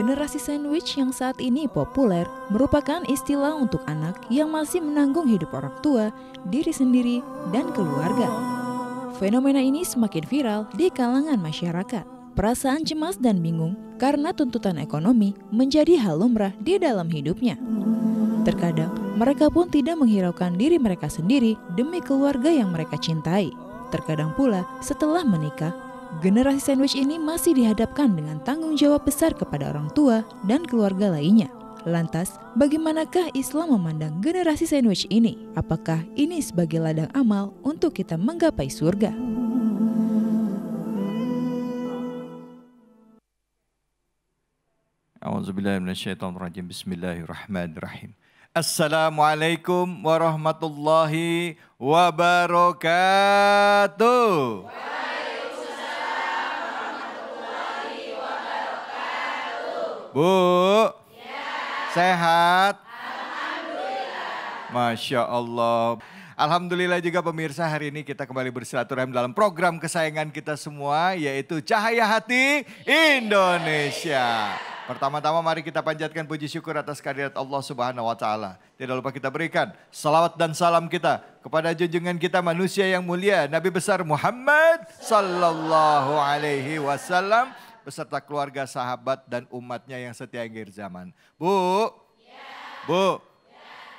Generasi sandwich yang saat ini populer merupakan istilah untuk anak yang masih menanggung hidup orang tua, diri sendiri, dan keluarga. Fenomena ini semakin viral di kalangan masyarakat. Perasaan cemas dan bingung karena tuntutan ekonomi menjadi hal lumrah di dalam hidupnya. Terkadang mereka pun tidak menghiraukan diri mereka sendiri demi keluarga yang mereka cintai. Terkadang pula setelah menikah, generasi sandwich ini masih dihadapkan dengan tanggung jawab besar kepada orang tua dan keluarga lainnya. Lantas, bagaimanakah Islam memandang generasi sandwich ini? Apakah ini sebagai ladang amal untuk kita menggapai surga? A'udzubillahi minasyaitonirrajim. Bismillahirrahmanirrahim. Assalamualaikum warahmatullahi wabarakatuh. Bu, sehat? Alhamdulillah. Masya Allah. Alhamdulillah juga pemirsa, hari ini kita kembali bersilaturahim dalam program kesayangan kita semua, yaitu Cahaya Hati Indonesia. Pertama-tama mari kita panjatkan puji syukur atas kehadirat Allah Subhanahu wa Ta'ala. Tidak lupa kita berikan salawat dan salam kita kepada junjungan kita manusia yang mulia, Nabi besar Muhammad Sallallahu Alaihi Wasallam, beserta keluarga, sahabat, dan umatnya yang setia akhir zaman. Bu, Bu,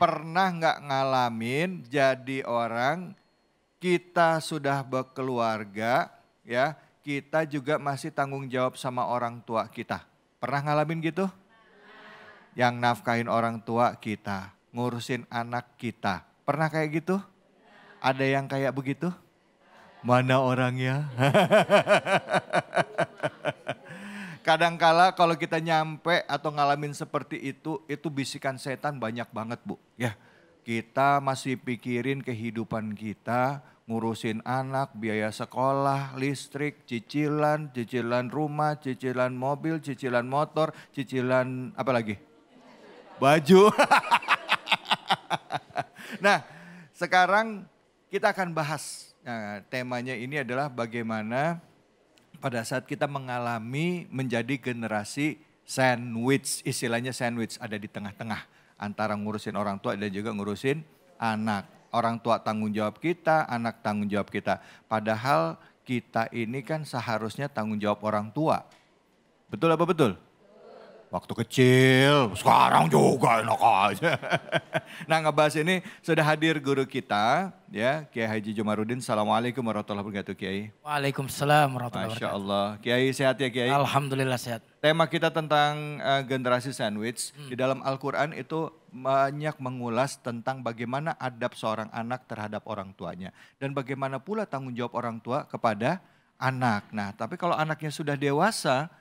pernah nggak ngalamin jadi orang, kita sudah berkeluarga, ya, kita juga masih tanggung jawab sama orang tua kita. Pernah ngalamin gitu? Yang nafkahin orang tua kita, ngurusin anak kita. Pernah kayak gitu? Ada yang kayak begitu? Mana orangnya? Kadangkala kalau kita nyampe atau ngalamin seperti itu bisikan setan banyak banget, Bu. Ya, kita masih pikirin kehidupan kita, ngurusin anak, biaya sekolah, listrik, cicilan rumah, cicilan mobil, cicilan motor, cicilan apa lagi? Baju. Nah, sekarang kita akan bahas. Nah, temanya ini adalah bagaimana pada saat kita mengalami menjadi generasi sandwich, istilahnya sandwich, ada di tengah-tengah antara ngurusin orang tua dan juga ngurusin anak. Orang tua tanggung jawab kita, anak tanggung jawab kita. Padahal kita ini kan seharusnya tanggung jawab orang tua. Betul apa betul? Waktu kecil, sekarang juga enak aja. Nah, ngebahas ini sudah hadir guru kita, ya, Kiai Haji Jumaruddin. Assalamualaikum warahmatullahi wabarakatuh, Kiai. Waalaikumsalam warahmatullahi wabarakatuh. Masya Allah. Kiai sehat ya, Kiai? Alhamdulillah sehat. Tema kita tentang generasi sandwich. Di dalam Al-Quran itu banyak mengulas tentang bagaimana adab seorang anak terhadap orang tuanya. Dan bagaimana pula tanggung jawab orang tua kepada anak. Nah, tapi kalau anaknya sudah dewasa,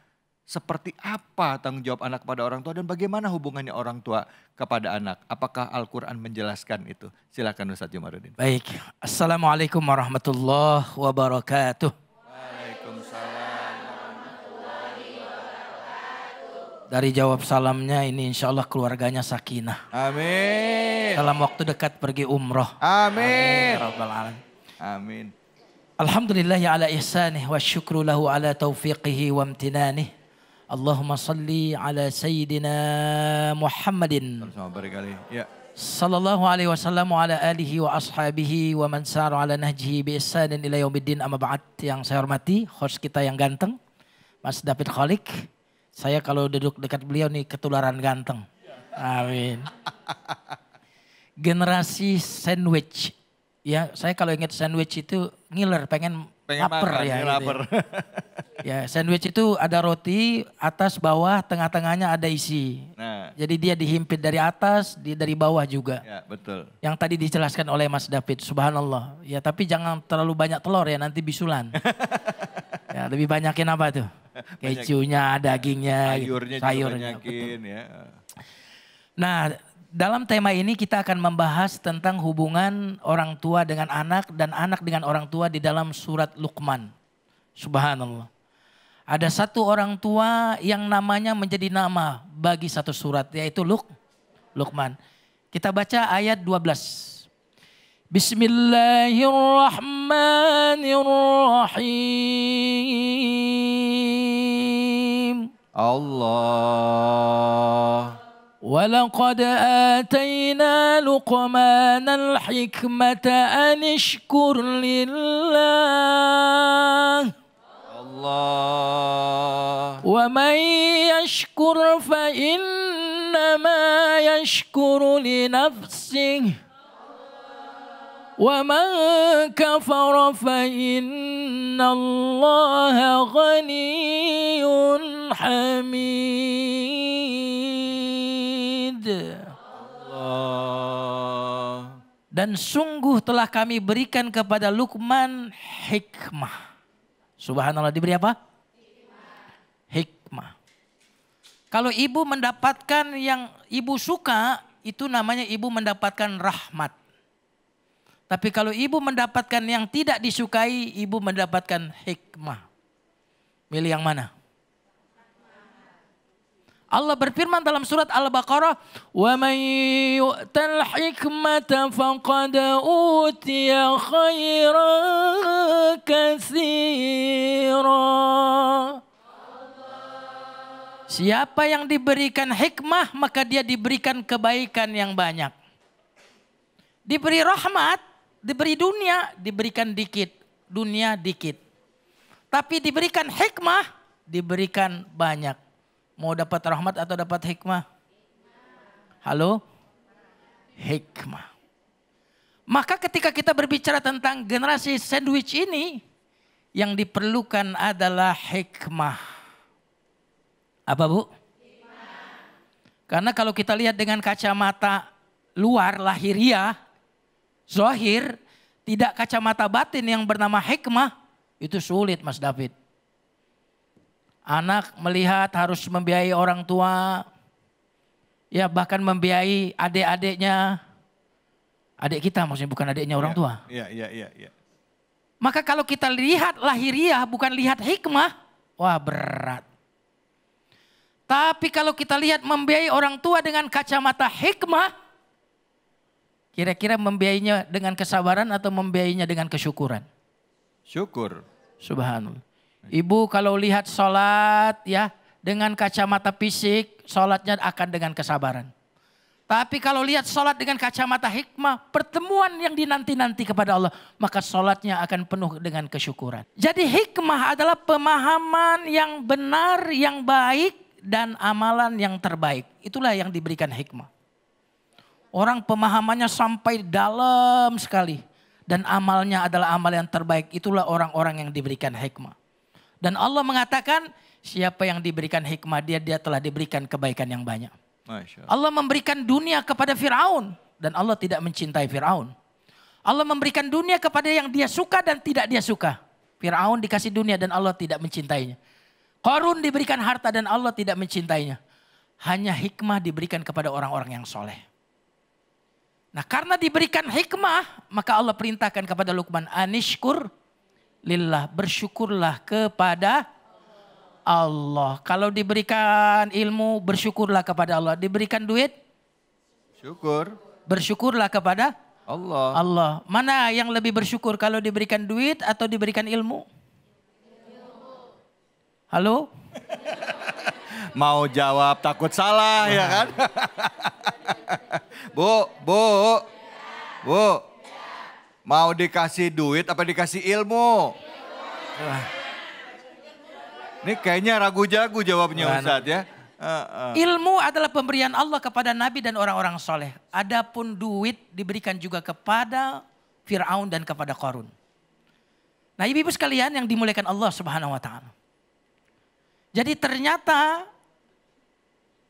seperti apa tanggung jawab anak kepada orang tua dan bagaimana hubungannya orang tua kepada anak? Apakah Al-Quran menjelaskan itu? Silakan Ustaz Jumaruddin. Baik, Assalamualaikum warahmatullahi wabarakatuh. Waalaikumsalam warahmatullahi wabarakatuh. Dari jawab salamnya ini insya Allah keluarganya sakinah. Amin. Dalam waktu dekat pergi umroh. Amin. Rabbal alamin. Amin. Alhamdulillah ya ala ihsanih wa syukru lahu ala taufiqihi wa amtinanih. Allahumma salli ala Sayyidina Muhammadin Sama berkali. Ya. sallallahu alaihi wasallam wa ala alihi wa ashabihi wa man sara ala nahjihi bi ihsanin ila yaumiddin, amma ba'd. Yang saya hormati host kita yang ganteng, Mas David Khalik. Saya kalau duduk dekat beliau nih ketularan ganteng. Amin. Generasi sandwich. Ya, saya kalau ingat sandwich itu ngiler, pengen lapar makan, ya. Gitu lapar. Ya, sandwich itu ada roti, atas, bawah, tengah-tengahnya ada isi. Nah. Jadi dia dihimpit dari atas, dari bawah juga. Ya, betul. Yang tadi dijelaskan oleh Mas David, subhanallah. Ya, tapi jangan terlalu banyak telur ya, nanti bisulan. Ya, lebih banyakin apa tuh? Kejunya, dagingnya, sayurnya juga betul. ya. Nah, dalam tema ini kita akan membahas tentang hubungan orang tua dengan anak dan anak dengan orang tua di dalam surat Luqman. Subhanallah. Ada satu orang tua yang namanya menjadi nama bagi satu surat, yaitu Luqman. Kita baca ayat 12. Bismillahirrahmanirrahim. Allah. ولقد آتينا لقمان الحكمة أن اشكر لله Allah. ومن يشكر فإنما يشكر لنفسه ومن كفر فإن الله غني حميد. Allah. Dan sungguh telah kami berikan kepada Luqman hikmah. Subhanallah, diberi apa? Hikmah. Kalau ibu mendapatkan yang ibu suka, itu namanya ibu mendapatkan rahmat. Tapi kalau ibu mendapatkan yang tidak disukai, ibu mendapatkan hikmah. Milih yang mana? Allah berfirman dalam surat Al-Baqarah, "Wa man yu'tal hikmata faqad utiya khairan katsira." Siapa yang diberikan hikmah, maka dia diberikan kebaikan yang banyak. Diberi rahmat, diberi dunia, diberikan dikit. Dunia dikit. Tapi diberikan hikmah, diberikan banyak. Mau dapat rahmat atau dapat hikmah? Halo? Hikmah. Maka ketika kita berbicara tentang generasi sandwich ini, yang diperlukan adalah hikmah. Apa Bu? Karena kalau kita lihat dengan kacamata luar, lahiriah, zahir, tidak kacamata batin yang bernama hikmah, itu sulit Mas David. Anak melihat harus membiayai orang tua, ya bahkan membiayai adik-adiknya. Adik kita maksudnya, bukan adiknya orang tua. Iya. Maka kalau kita lihat lahiriah bukan lihat hikmah, wah berat. Tapi kalau kita lihat membiayai orang tua dengan kacamata hikmah, kira-kira membiayainya dengan kesabaran atau membiayainya dengan kesyukuran? Syukur. Subhanallah. Ibu kalau lihat sholat ya dengan kacamata fisik, sholatnya akan dengan kesabaran. Tapi kalau lihat sholat dengan kacamata hikmah, pertemuan yang dinanti-nanti kepada Allah, maka sholatnya akan penuh dengan kesyukuran. Jadi hikmah adalah pemahaman yang benar, yang baik, dan amalan yang terbaik. Itulah yang diberikan hikmah. Orang pemahamannya sampai dalam sekali. Dan amalnya adalah amal yang terbaik. Itulah orang-orang yang diberikan hikmah. Dan Allah mengatakan siapa yang diberikan hikmah dia telah diberikan kebaikan yang banyak. Masya Allah. Allah memberikan dunia kepada Fir'aun. Dan Allah tidak mencintai Fir'aun. Allah memberikan dunia kepada yang dia suka dan tidak dia suka. Fir'aun dikasih dunia dan Allah tidak mencintainya. Qarun diberikan harta dan Allah tidak mencintainya. Hanya hikmah diberikan kepada orang-orang yang soleh. Nah karena diberikan hikmah, maka Allah perintahkan kepada Luqman, anishkur lillah, bersyukurlah kepada Allah. Kalau diberikan ilmu, bersyukurlah kepada Allah. Diberikan duit, syukur, bersyukurlah kepada Allah. Allah. Mana yang lebih bersyukur, kalau diberikan duit atau diberikan ilmu? Halo? Mau jawab takut salah ya kan? Bu. Mau dikasih duit apa dikasih ilmu? Ini kayaknya ragu-jagu jawabnya Ustadz ya. Ilmu adalah pemberian Allah kepada Nabi dan orang-orang soleh. Adapun duit diberikan juga kepada Fir'aun dan kepada Qarun. Nah ibu-ibu sekalian yang dimuliakan Allah Subhanahu wa ta'ala. Jadi ternyata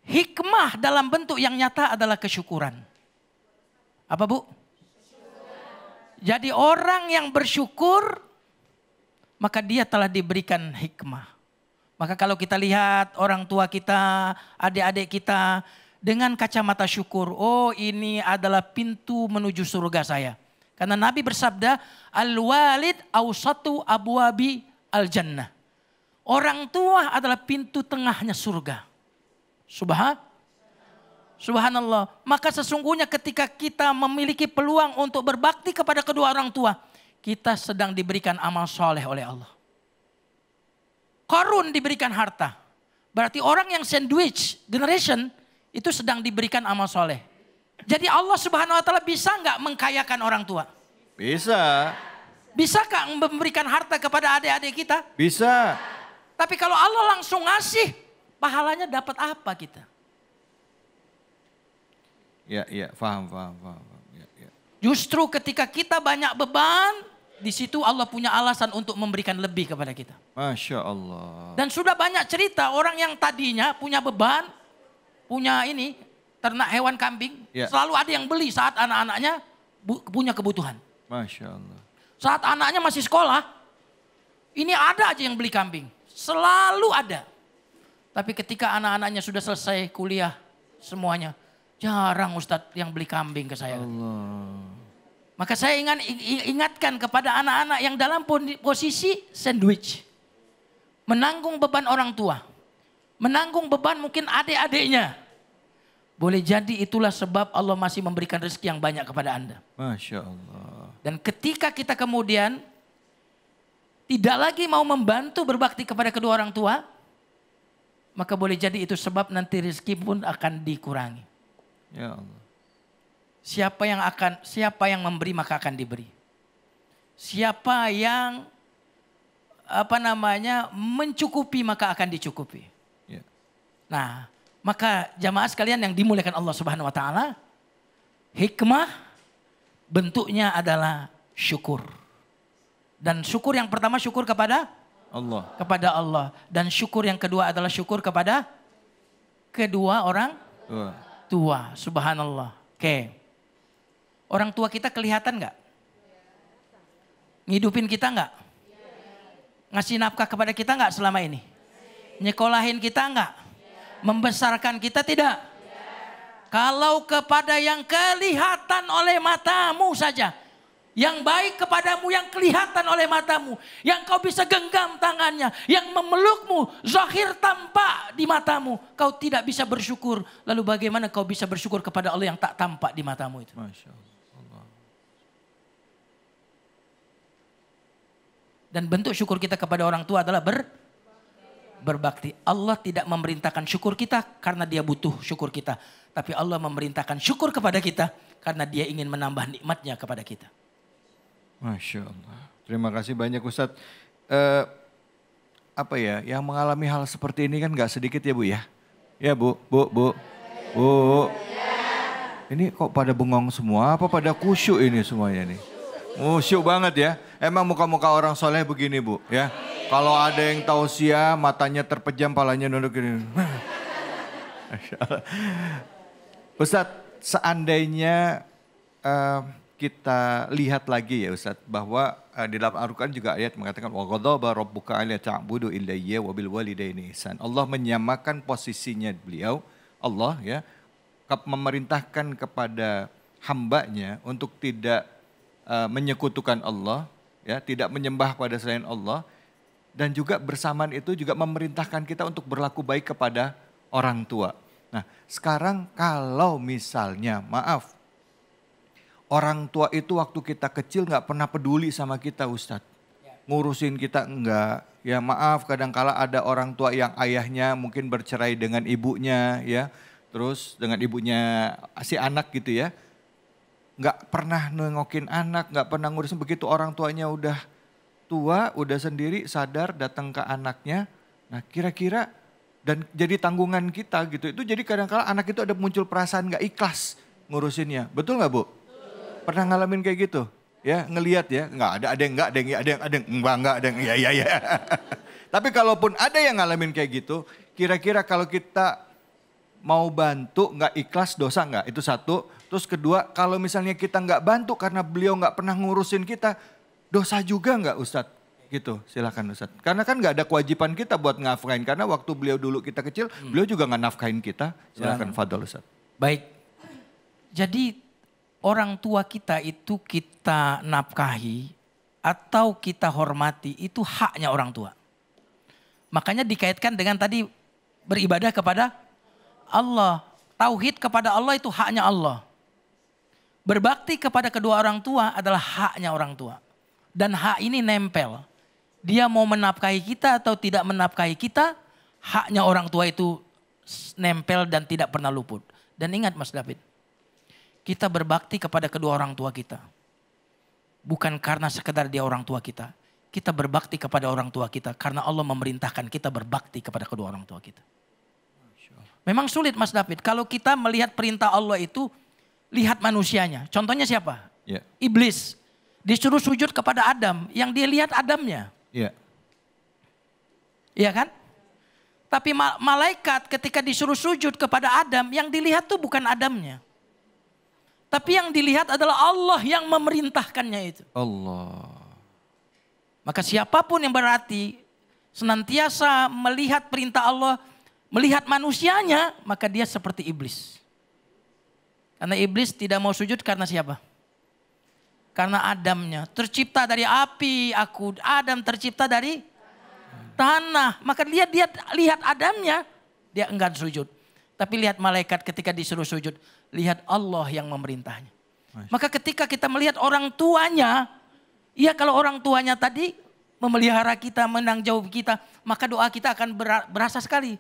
hikmah dalam bentuk yang nyata adalah kesyukuran. Apa Bu? Jadi orang yang bersyukur maka dia telah diberikan hikmah. Maka kalau kita lihat orang tua kita, adik-adik kita dengan kacamata syukur. Oh ini adalah pintu menuju surga saya. Karena Nabi bersabda, al-walid awsatu abwabi al-jannah. Orang tua adalah pintu tengahnya surga. Subhanallah. Maka sesungguhnya ketika kita memiliki peluang untuk berbakti kepada kedua orang tua, kita sedang diberikan amal soleh oleh Allah. Qarun diberikan harta. Berarti orang yang sandwich generation itu sedang diberikan amal soleh. Jadi Allah Subhanahu wa taala bisa nggak mengkayakan orang tua? Bisa. Bisakah memberikan harta kepada adik-adik kita? Bisa. Tapi kalau Allah langsung ngasih, pahalanya dapat apa kita? Ya, paham. Ya. Justru ketika kita banyak beban, di situ Allah punya alasan untuk memberikan lebih kepada kita. Masya Allah. Dan sudah banyak cerita orang yang tadinya punya beban, punya ternak hewan kambing, selalu ada yang beli saat anak-anaknya punya kebutuhan. Masya Allah. Saat anaknya masih sekolah, ini ada aja yang beli kambing. Selalu ada. Tapi ketika anak-anaknya sudah selesai kuliah semuanya, jarang Ustadz yang beli kambing ke saya. Allah. Maka saya ingatkan kepada anak-anak yang dalam posisi sandwich. Menanggung beban orang tua. Menanggung beban mungkin adik-adiknya. Boleh jadi itulah sebab Allah masih memberikan rezeki yang banyak kepada Anda. Masya Allah. Dan ketika kita kemudian tidak lagi mau membantu berbakti kepada kedua orang tua, maka boleh jadi itu sebab nanti rezeki pun akan dikurangi. Ya Allah. Siapa yang memberi maka akan diberi. Siapa yang mencukupi maka akan dicukupi. Ya. Nah, maka jamaah sekalian yang dimuliakan Allah Subhanahu wa taala, hikmah bentuknya adalah syukur. Dan syukur yang pertama syukur kepada Allah. Dan syukur yang kedua adalah syukur kepada kedua orang tua. Subhanallah. Oke. Orang tua kita kelihatan nggak? Ngidupin kita nggak? Ngasih nafkah kepada kita nggak selama ini? Nyekolahin kita nggak? Membesarkan kita tidak? Kalau kepada yang kelihatan oleh matamu saja. Yang baik kepadamu yang kelihatan oleh matamu. Yang kau bisa genggam tangannya. Yang memelukmu zahir tampak di matamu. Kau tidak bisa bersyukur. Lalu bagaimana kau bisa bersyukur kepada Allah yang tak tampak di matamu itu? Masya Allah. Dan bentuk syukur kita kepada orang tua adalah berbakti. Allah tidak memerintahkan syukur kita karena dia butuh syukur kita. Tapi Allah memerintahkan syukur kepada kita karena dia ingin menambah nikmatnya kepada kita. Masya Allah. Terima kasih banyak Ustadz. Yang mengalami hal seperti ini kan gak sedikit ya Bu ya? Ya Bu. Ini kok pada bengong semua apa pada khusyuk ini semuanya nih? Khusyuk banget ya. Emang muka-muka orang soleh begini Bu ya. Kalau ada yang tausiah matanya terpejam palanya nunduk gini. Masya Allah. Ustadz, seandainya kita lihat lagi ya Ustadz, bahwa di dalam Al-Quran juga ayat mengatakan wa ghadaba rabbuka alla ta'budu illa iyyahu wa bil walidaini ihsan. Allah menyamakan posisinya beliau, Allah ya, memerintahkan kepada hambanya untuk tidak menyekutukan Allah, ya, tidak menyembah pada selain Allah, dan juga bersamaan itu juga memerintahkan kita untuk berlaku baik kepada orang tua. Nah, sekarang kalau misalnya, maaf, orang tua itu waktu kita kecil nggak pernah peduli sama kita Ustadz. Ngurusin kita enggak. Ya maaf, kadangkala ada orang tua yang ayahnya mungkin bercerai dengan ibunya ya. Terus dengan ibunya si anak gitu ya. Nggak pernah nengokin anak, nggak pernah ngurusin. Begitu orang tuanya udah tua, udah sendiri sadar datang ke anaknya. Nah kira-kira dan jadi tanggungan kita gitu. Itu jadi kadang-kala anak itu ada muncul perasaan nggak ikhlas ngurusinnya. Betul nggak Bu? Pernah ngalamin kayak gitu? Ya ngelihat ya, ada yang ya. Tapi kalaupun ada yang ngalamin kayak gitu, kira-kira kalau kita mau bantu nggak ikhlas dosa nggak? Itu satu. Terus kedua, kalau misalnya kita nggak bantu karena beliau nggak pernah ngurusin kita, dosa juga nggak Ustadz? Gitu, silakan Ustadz. Karena kan nggak ada kewajiban kita buat ngafkain. Karena waktu beliau dulu kita kecil, beliau juga nggak nafkain kita. Silakan Fadol Ustadz. Baik, jadi orang tua kita itu kita nafkahi atau kita hormati itu haknya orang tua. Makanya dikaitkan dengan tadi beribadah kepada Allah. Tauhid kepada Allah itu haknya Allah. Berbakti kepada kedua orang tua adalah haknya orang tua. Dan hak ini nempel. Dia mau menafkahi kita atau tidak menafkahi kita, haknya orang tua itu nempel dan tidak pernah luput. Dan ingat Mas David, kita berbakti kepada kedua orang tua kita. Bukan karena sekedar dia orang tua kita. Kita berbakti kepada orang tua kita karena Allah memerintahkan kita berbakti kepada kedua orang tua kita. Memang sulit Mas David, kalau kita melihat perintah Allah itu, lihat manusianya. Contohnya siapa? Ya. Iblis. Disuruh sujud kepada Adam, yang dia lihat Adamnya. Ya. Iya kan? Tapi malaikat ketika disuruh sujud kepada Adam, yang dilihat tuh bukan Adamnya. Tapi yang dilihat adalah Allah yang memerintahkannya itu. Allah. Maka siapapun yang berarti senantiasa melihat perintah Allah, melihat manusianya, maka dia seperti iblis. Karena iblis tidak mau sujud karena siapa? Karena Adamnya. Tercipta dari api, Adam tercipta dari tanah. Maka dia lihat Adamnya, dia enggan sujud. Tapi lihat malaikat ketika disuruh sujud, lihat Allah yang memerintahnya. Maka ketika kita melihat orang tuanya, ya kalau orang tuanya tadi memelihara kita, menang jauh kita, maka doa kita akan berasa sekali.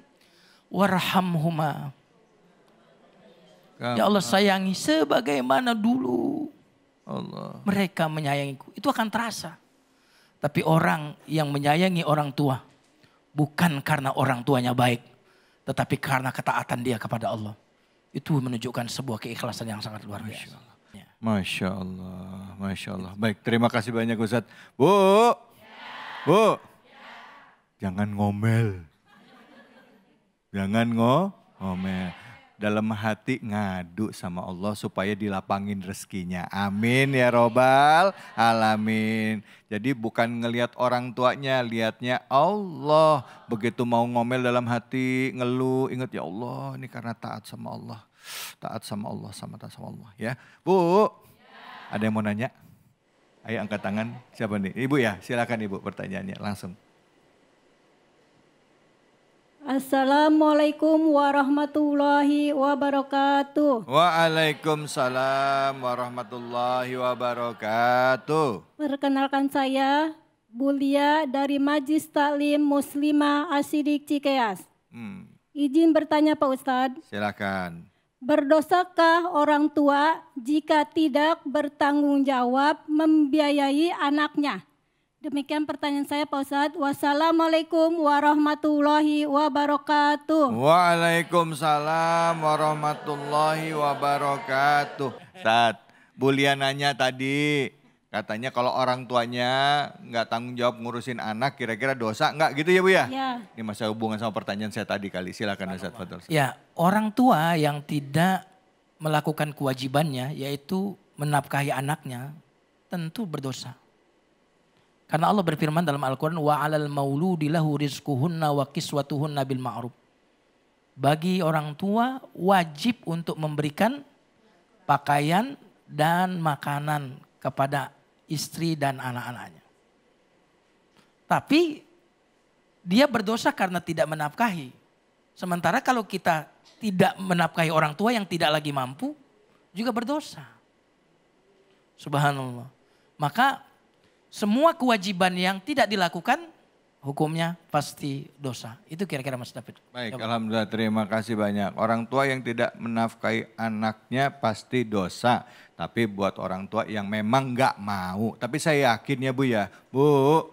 Warhamhuma. Ya Allah sayangi sebagaimana dulu Allah. mereka menyayangiku. Itu akan terasa. Tapi orang yang menyayangi orang tua bukan karena orang tuanya baik, tetapi karena ketaatan dia kepada Allah. Itu menunjukkan sebuah keikhlasan yang sangat luar biasa. Masya Allah, Masya Allah. Baik, terima kasih banyak Ustadz. Bu, Bu, jangan ngomel. Jangan ngomel. Dalam hati ngadu sama Allah supaya dilapangin rezekinya. Amin ya robbal alamin. Jadi bukan ngelihat orang tuanya, lihatnya Allah. Begitu mau ngomel dalam hati, ngeluh, ingat ya Allah ini karena taat sama Allah. Taat sama Allah, taat sama Allah ya. Bu, ada yang mau nanya? Ayo angkat tangan, siapa nih? Ibu ya, silakan Ibu pertanyaannya langsung. Assalamualaikum warahmatullahi wabarakatuh. Waalaikumsalam warahmatullahi wabarakatuh. Perkenalkan saya Bulia dari Majlis Taklim Muslimah Asidik Cikeas. Izin bertanya Pak Ustadz. Silakan. Berdosakah orang tua jika tidak bertanggung jawab membiayai anaknya? Demikian pertanyaan saya Pak Ustadz. Wassalamualaikum warahmatullahi wabarakatuh. Waalaikumsalam warahmatullahi wabarakatuh. Ustadz, Bulia nanya tadi, katanya kalau orang tuanya nggak tanggung jawab ngurusin anak, kira-kira dosa nggak gitu ya Bu ya? Ya. Ini masih hubungan sama pertanyaan saya tadi kali. Silakan Ustadz Fadl. Ya, orang tua yang tidak melakukan kewajibannya, yaitu menafkahi anaknya, tentu berdosa. Karena Allah berfirman dalam Al-Quran, wa 'alal mauludi lahu rizquhunna wa kiswatuhunna bil ma'ruf. Bagi orang tua wajib untuk memberikan pakaian dan makanan kepada istri dan anak-anaknya. Tapi dia berdosa karena tidak menafkahi. Sementara kalau kita tidak menafkahi orang tua yang tidak lagi mampu, juga berdosa. Subhanallah. Maka semua kewajiban yang tidak dilakukan, hukumnya pasti dosa. Itu kira-kira Mas David. Baik, alhamdulillah terima kasih banyak. Orang tua yang tidak menafkahi anaknya pasti dosa. Tapi buat orang tua yang memang nggak mau. Tapi saya yakin ya Bu ya. Bu,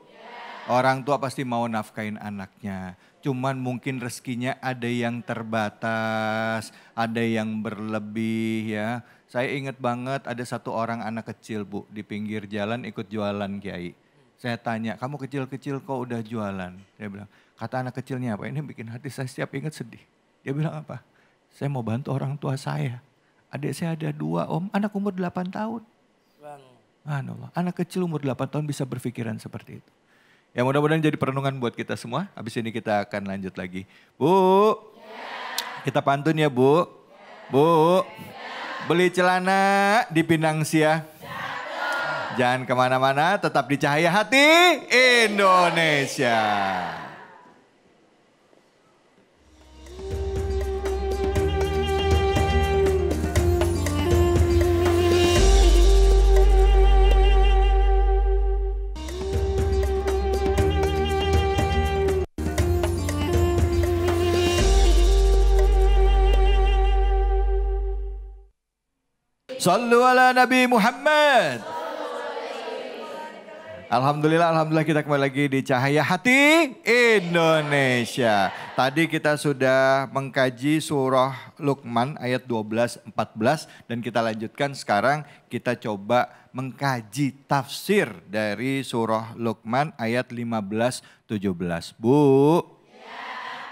orang tua pasti mau nafkahin anaknya. Cuman mungkin rezekinya ada yang terbatas, ada yang berlebih ya. Saya ingat banget ada satu orang anak kecil Bu di pinggir jalan ikut jualan Kiai. Saya tanya, kamu kecil-kecil kok udah jualan? Dia bilang, kata anak kecilnya apa? Ini bikin hati saya setiap ingat sedih. Dia bilang apa? Saya mau bantu orang tua saya. Adik saya ada 2 Om, anak umur 8 tahun. Subhanallah, anak kecil umur 8 tahun bisa berpikiran seperti itu. Ya mudah-mudahan jadi perenungan buat kita semua. Habis ini kita akan lanjut lagi. Bu, kita pantun ya Bu. Bu, beli celana di Pinang Sia. Jangan kemana-mana, tetap di Cahaya Hati Indonesia. Sallu ala Nabi Muhammad. Alhamdulillah, alhamdulillah kita kembali lagi di Cahaya Hati Indonesia. Tadi kita sudah mengkaji surah Luqman ayat 12-14 dan kita lanjutkan sekarang kita coba mengkaji tafsir dari surah Luqman ayat 15-17. Bu,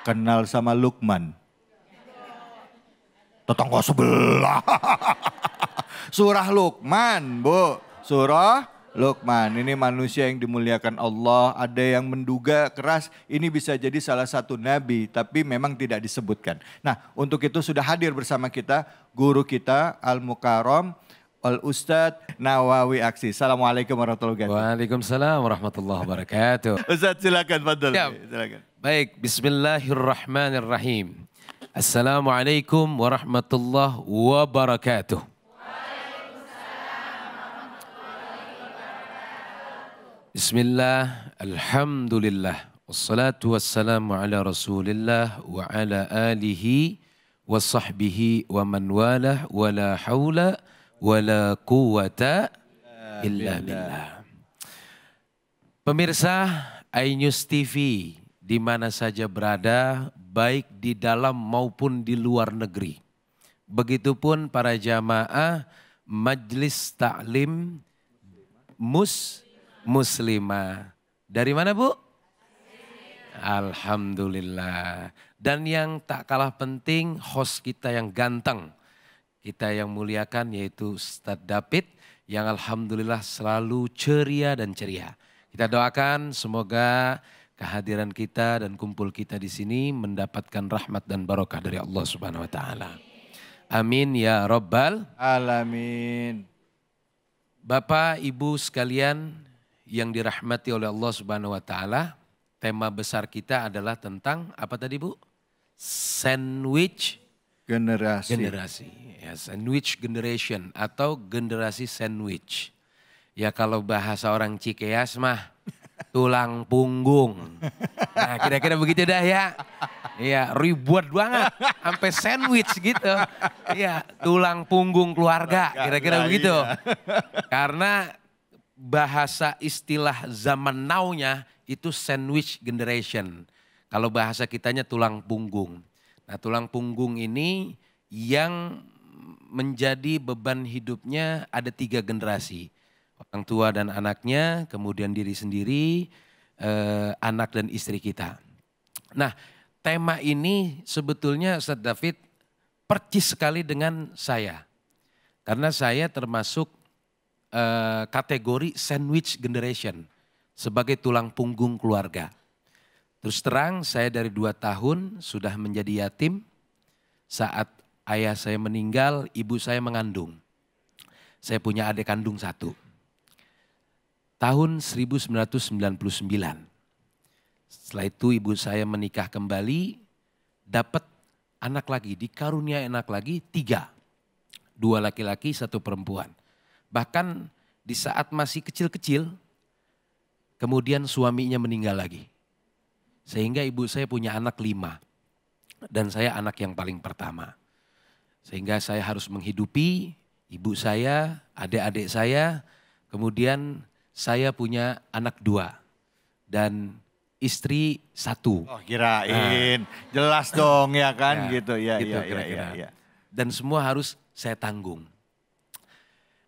kenal sama Luqman? Tetangga sebelah. Surah Luqman, Bu. Surah Luqman, ini manusia yang dimuliakan Allah. Ada yang menduga keras ini bisa jadi salah satu nabi, tapi memang tidak disebutkan. Nah, untuk itu sudah hadir bersama kita guru kita Al-Mukarram Al-Ustadz Nawawi Aksi. Assalamualaikum warahmatullahi wabarakatuh. Waalaikumsalam warahmatullahi wabarakatuh. Ustadz silakan, fadhal. Silakan. Baik, bismillahirrahmanirrahim. Assalamualaikum warahmatullahi wabarakatuh. Bismillah, alhamdulillah, wassalatu wassalamu ala rasulillah wa ala alihi wa sahbihi wa man walah wa la hawla wa la quwata illa billah. Pemirsa iNews TV di mana saja berada, baik di dalam maupun di luar negeri. Begitupun para jamaah Majelis Ta'lim Muslimah. Dari mana, Bu? Alhamdulillah. Dan yang tak kalah penting, host kita yang ganteng, kita yang muliakan, yaitu Ustadz David yang alhamdulillah selalu ceria dan ceria. Kita doakan semoga kehadiran kita dan kumpul kita di sini mendapatkan rahmat dan barokah dari Allah Subhanahu wa taala. Amin ya rabbal alamin. Bapak, Ibu sekalian yang dirahmati oleh Allah Subhanahu wa taala, tema besar kita adalah tentang apa tadi, Bu? Sandwich generasi. Ya, sandwich generation atau generasi sandwich. Ya kalau bahasa orang Cikeas mah tulang punggung. Nah, kira-kira begitu dah ya. Iya, ribut banget sampai sandwich gitu. Iya, tulang punggung keluarga, kira-kira begitu. Karena bahasa istilah zaman now-nya itu sandwich generation. Kalau bahasa kitanya tulang punggung. Nah, tulang punggung ini yang menjadi beban hidupnya ada 3 generasi. Orang tua dan anaknya, kemudian diri sendiri, anak dan istri kita. Nah, tema ini sebetulnya Ustadz David percis sekali dengan saya. Karena saya termasuk kategori sandwich generation sebagai tulang punggung keluarga. Terus terang saya dari 2 tahun sudah menjadi yatim. Saat ayah saya meninggal, ibu saya mengandung. Saya punya adik kandung 1. Tahun 1999. Setelah itu ibu saya menikah kembali, dapat anak lagi, dikarunia anak lagi 3. 2 laki-laki, 1 perempuan. Bahkan di saat masih kecil-kecil, kemudian suaminya meninggal lagi. Sehingga ibu saya punya anak 5. Dan saya anak yang paling pertama. Sehingga saya harus menghidupi ibu saya, adik-adik saya, kemudian saya punya anak 2 dan istri 1. Oh kirain, jelas dong ya kan gitu ya. Gitu, kira-kira. Dan semua harus saya tanggung.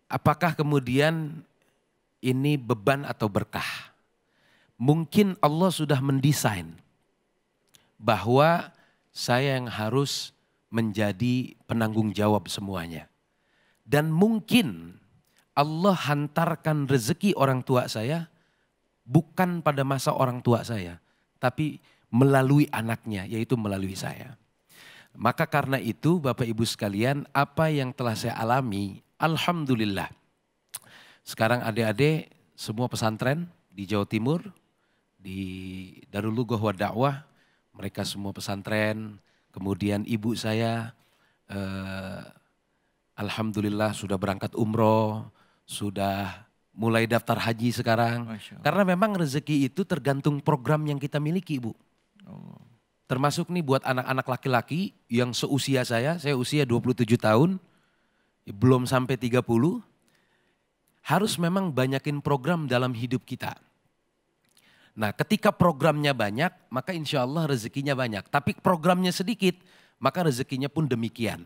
Apakah kemudian ini beban atau berkah? Mungkin Allah sudah mendesain bahwa saya yang harus menjadi penanggung jawab semuanya. Dan mungkin Allah hantarkan rezeki orang tua saya bukan pada masa orang tua saya, tapi melalui anaknya, yaitu melalui saya. Maka karena itu Bapak Ibu sekalian, apa yang telah saya alami, alhamdulillah. Sekarang adik-adik semua pesantren di Jawa Timur, di Darul Lughah wa Da'wah, mereka semua pesantren. Kemudian ibu saya alhamdulillah sudah berangkat umroh, sudah mulai daftar haji sekarang. Karena memang rezeki itu tergantung program yang kita miliki, Ibu. Oh. Termasuk nih buat anak-anak laki-laki yang seusia saya usia 27 tahun. belum sampai 30, harus memang banyakin program dalam hidup kita. Nah ketika programnya banyak, maka insya Allah rezekinya banyak. Tapi programnya sedikit, maka rezekinya pun demikian.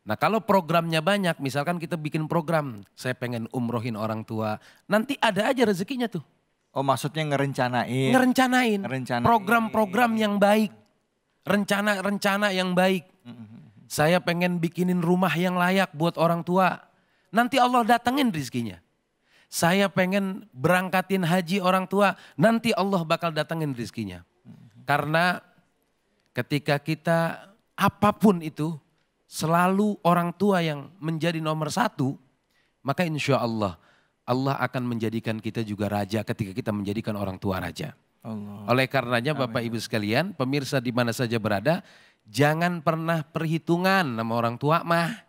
Nah kalau programnya banyak, misalkan kita bikin program, saya pengen umrohin orang tua, nanti ada aja rezekinya tuh. Oh maksudnya ngerencanain. Ngerencanain. Program-program yang baik. Rencana-rencana yang baik. Saya pengen bikinin rumah yang layak buat orang tua. Nanti Allah datengin rezekinya. Saya pengen berangkatin haji orang tua. Nanti Allah bakal datengin rezekinya. Karena ketika kita apapun itu selalu orang tua yang menjadi nomor satu. Maka insya Allah Allah akan menjadikan kita juga raja ketika kita menjadikan orang tua raja. Allah. Oleh karenanya Bapak Ibu sekalian, pemirsa di mana saja berada, jangan pernah perhitungan sama orang tua mah.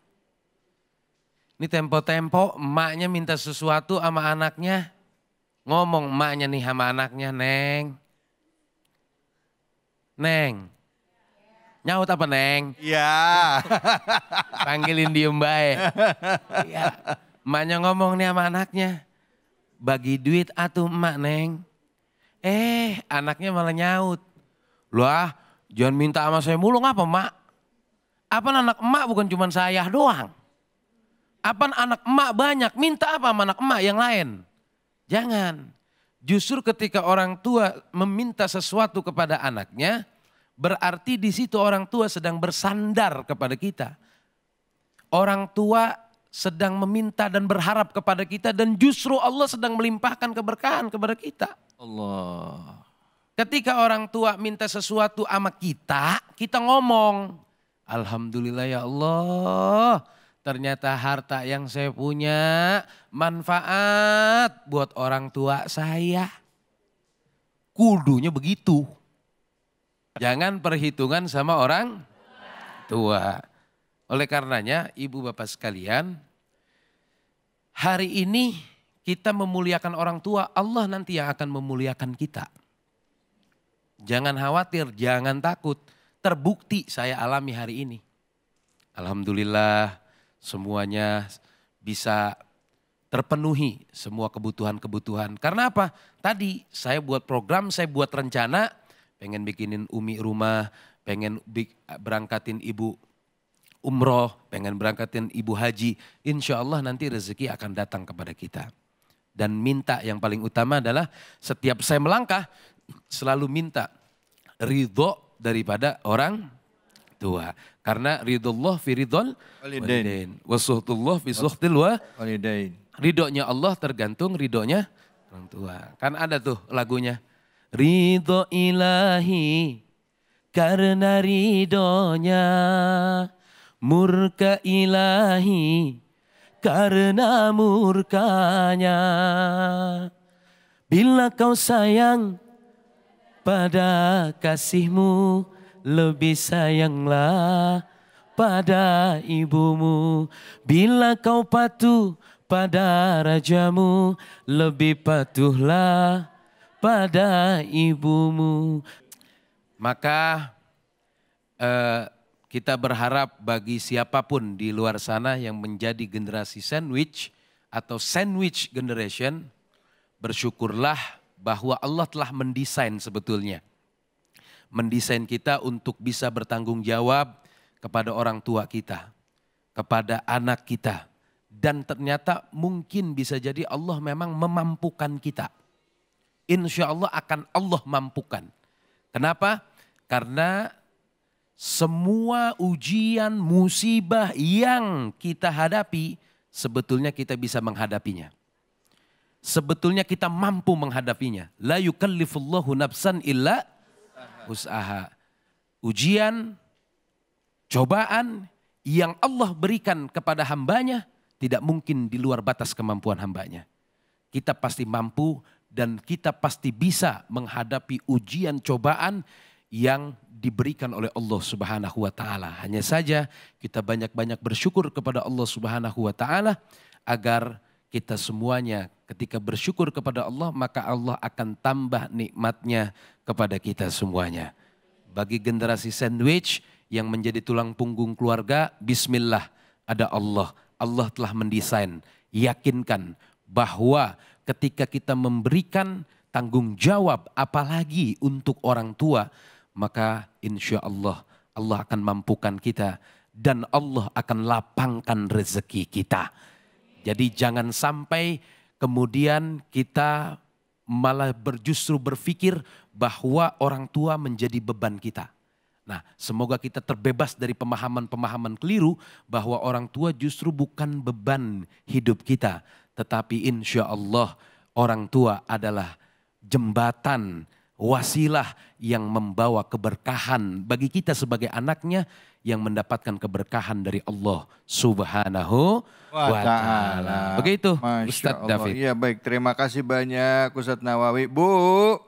Ini tempo-tempo emaknya minta sesuatu sama anaknya. Ngomong emaknya nih sama anaknya, Neng. Neng. Nyaut apa Neng? Iya. Panggilin diem baik. Iya. Emaknya ngomong nih sama anaknya. Bagi duit atuh emak Neng. Anaknya malah nyaut. Lah jangan minta sama saya mulu ngapa emak? Apa anak emak bukan cuma saya doang? Apa anak emak banyak? Minta apa sama anak emak yang lain? Jangan. Justru ketika orang tua meminta sesuatu kepada anaknya, berarti di situ orang tua sedang bersandar kepada kita. Orang tua sedang meminta dan berharap kepada kita dan justru Allah sedang melimpahkan keberkahan kepada kita. Allah. Ketika orang tua minta sesuatu sama kita, kita ngomong, Alhamdulillah ya Allah, ternyata harta yang saya punya manfaat buat orang tua saya. Kudunya begitu. Jangan perhitungan sama orang tua. Oleh karenanya ibu bapak sekalian, hari ini kita memuliakan orang tua, Allah nanti yang akan memuliakan kita. Jangan khawatir, jangan takut. Terbukti saya alami hari ini. Alhamdulillah semuanya bisa terpenuhi semua kebutuhan-kebutuhan. Karena apa? Tadi saya buat program, saya buat rencana, pengen bikinin Umi rumah, pengen berangkatin ibu umroh, pengen berangkatin ibu haji. Insya Allah nanti rezeki akan datang kepada kita. Dan minta yang paling utama adalah setiap saya melangkah selalu minta ridho daripada orang tua. Karena ridullah fi ridhol walidain. Wasuhtullah fi suhtil walidain. Ridhonya Allah tergantung ridhonya orang tua. Kan ada tuh lagunya. Ridho ilahi karena ridhonya. Murka ilahi karena murkanya. Bila kau sayang pada kasihmu, lebih sayanglah pada ibumu. Bila kau patuh pada rajamu, lebih patuhlah pada ibumu. Maka kita berharap bagi siapapun di luar sana yang menjadi generasi sandwich atau sandwich generation, bersyukurlah bahwa Allah telah mendesain sebetulnya. Mendesain kita untuk bisa bertanggung jawab kepada orang tua kita, kepada anak kita. Dan ternyata mungkin bisa jadi Allah memang memampukan kita. Insya Allah akan Allah mampukan. Kenapa? Karena semua ujian, musibah yang kita hadapi, sebetulnya kita bisa menghadapinya. Sebetulnya kita mampu menghadapinya. La yukallifullahu nafsan illa usaha. Ujian, cobaan yang Allah berikan kepada hambanya tidak mungkin di luar batas kemampuan hambanya. Kita pasti mampu dan kita pasti bisa menghadapi ujian cobaan yang diberikan oleh Allah Subhanahu wa taala. Hanya saja kita banyak-banyak bersyukur kepada Allah Subhanahu wa taala agar kita semuanya ketika bersyukur kepada Allah maka Allah akan tambah nikmatnya kepada kita semuanya. Bagi generasi sandwich yang menjadi tulang punggung keluarga, bismillah, ada Allah, Allah telah mendesain. Yakinkan bahwa ketika kita memberikan tanggung jawab apalagi untuk orang tua, maka insya Allah Allah akan mampukan kita dan Allah akan lapangkan rezeki kita. Jadi jangan sampai kemudian kita malah justru berpikir bahwa orang tua menjadi beban kita. Nah, semoga kita terbebas dari pemahaman-pemahaman keliru bahwa orang tua justru bukan beban hidup kita. Tetapi insya Allah orang tua adalah jembatan, wasilah yang membawa keberkahan bagi kita sebagai anaknya yang mendapatkan keberkahan dari Allah Subhanahu wa Ta'ala. Begitu Ustadz David. Iya baik, terima kasih banyak Ustadz Nawawi. Bu,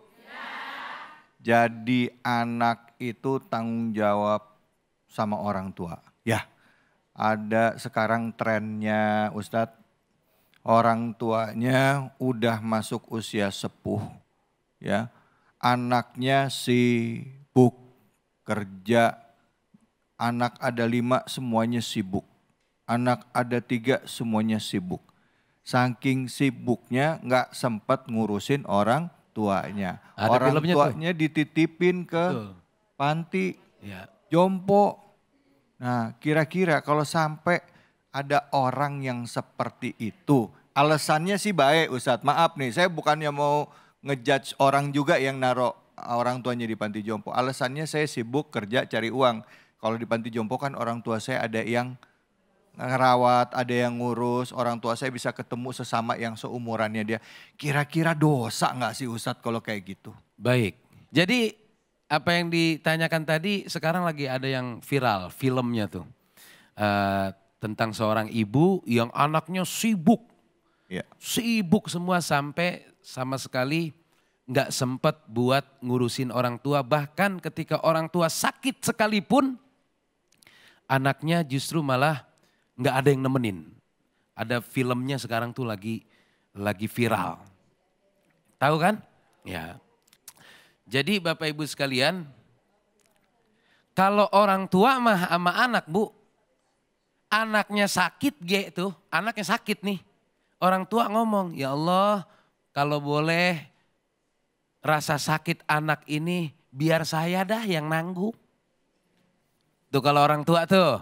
jadi anak itu tanggung jawab sama orang tua. Ya, ada sekarang trennya Ustadz, orang tuanya udah masuk usia sepuh, ya, anaknya sibuk kerja, anak ada 5 semuanya sibuk, anak ada 3 semuanya sibuk. Saking sibuknya nggak sempat ngurusin orang tuanya. Ada orang tuanya tuh dititipin ke panti, ya, jompo. Nah, kira-kira kalau sampai ada orang yang seperti itu, alasannya sih baik Ustadz, maaf nih, saya bukannya mau ngejudge orang juga yang naruh orang tuanya di panti jompo. Alasannya saya sibuk kerja cari uang. Kalau di panti jompo kan orang tua saya ada yang ngerawat, ada yang ngurus, orang tua saya bisa ketemu sesama yang seumurannya dia. Kira-kira dosa nggak sih Ustadz kalau kayak gitu? Baik, jadi apa yang ditanyakan tadi sekarang lagi ada yang viral filmnya tuh. Tentang seorang ibu yang anaknya sibuk. Ya. Sibuk semua sampai sama sekali nggak sempat buat ngurusin orang tua. Bahkan ketika orang tua sakit sekalipun anaknya justru malah nggak ada yang nemenin. Ada filmnya sekarang tuh lagi viral. Tahu kan? Ya. Jadi Bapak Ibu sekalian, kalau orang tua mah sama anak Bu, anaknya sakit gitu, anaknya sakit nih. Orang tua ngomong, ya Allah kalau boleh rasa sakit anak ini biar saya dah yang nanggung. Tuh kalau orang tua tuh.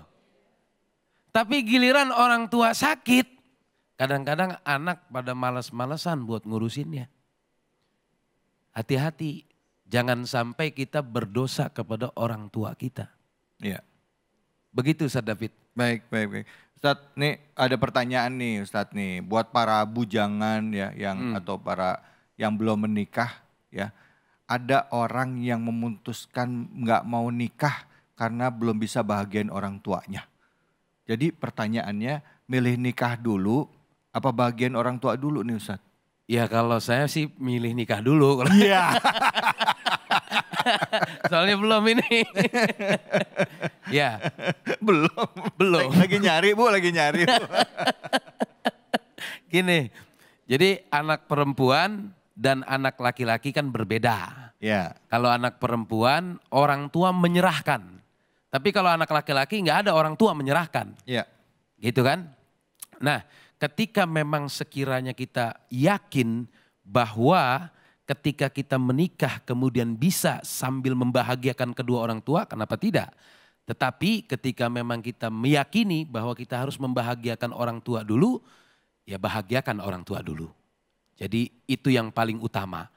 Tapi giliran orang tua sakit, kadang-kadang anak pada malas-malesan buat ngurusinnya. Hati-hati, jangan sampai kita berdosa kepada orang tua kita. Iya. Begitu Ustadz David. Baik. Ustadz, nih ada pertanyaan nih Ustadz nih, buat para bujangan ya yang atau para yang belum menikah ya. Ada orang yang memutuskan nggak mau nikah karena belum bisa bahagiain orang tuanya. Jadi pertanyaannya, milih nikah dulu apa bahagiain orang tua dulu nih Ustadz? Ya kalau saya sih milih nikah dulu. Iya. Soalnya belum ini. Ya. Belum. Lagi nyari Bu. Gini, jadi anak perempuan dan anak laki-laki kan berbeda. Ya. Kalau anak perempuan orang tua menyerahkan. Tapi kalau anak laki-laki nggak ada orang tua menyerahkan. Ya. Gitu kan? Nah, ketika memang sekiranya kita yakin bahwa ketika kita menikah kemudian bisa sambil membahagiakan kedua orang tua, kenapa tidak? Tetapi ketika memang kita meyakini bahwa kita harus membahagiakan orang tua dulu, ya bahagiakan orang tua dulu. Jadi itu yang paling utama.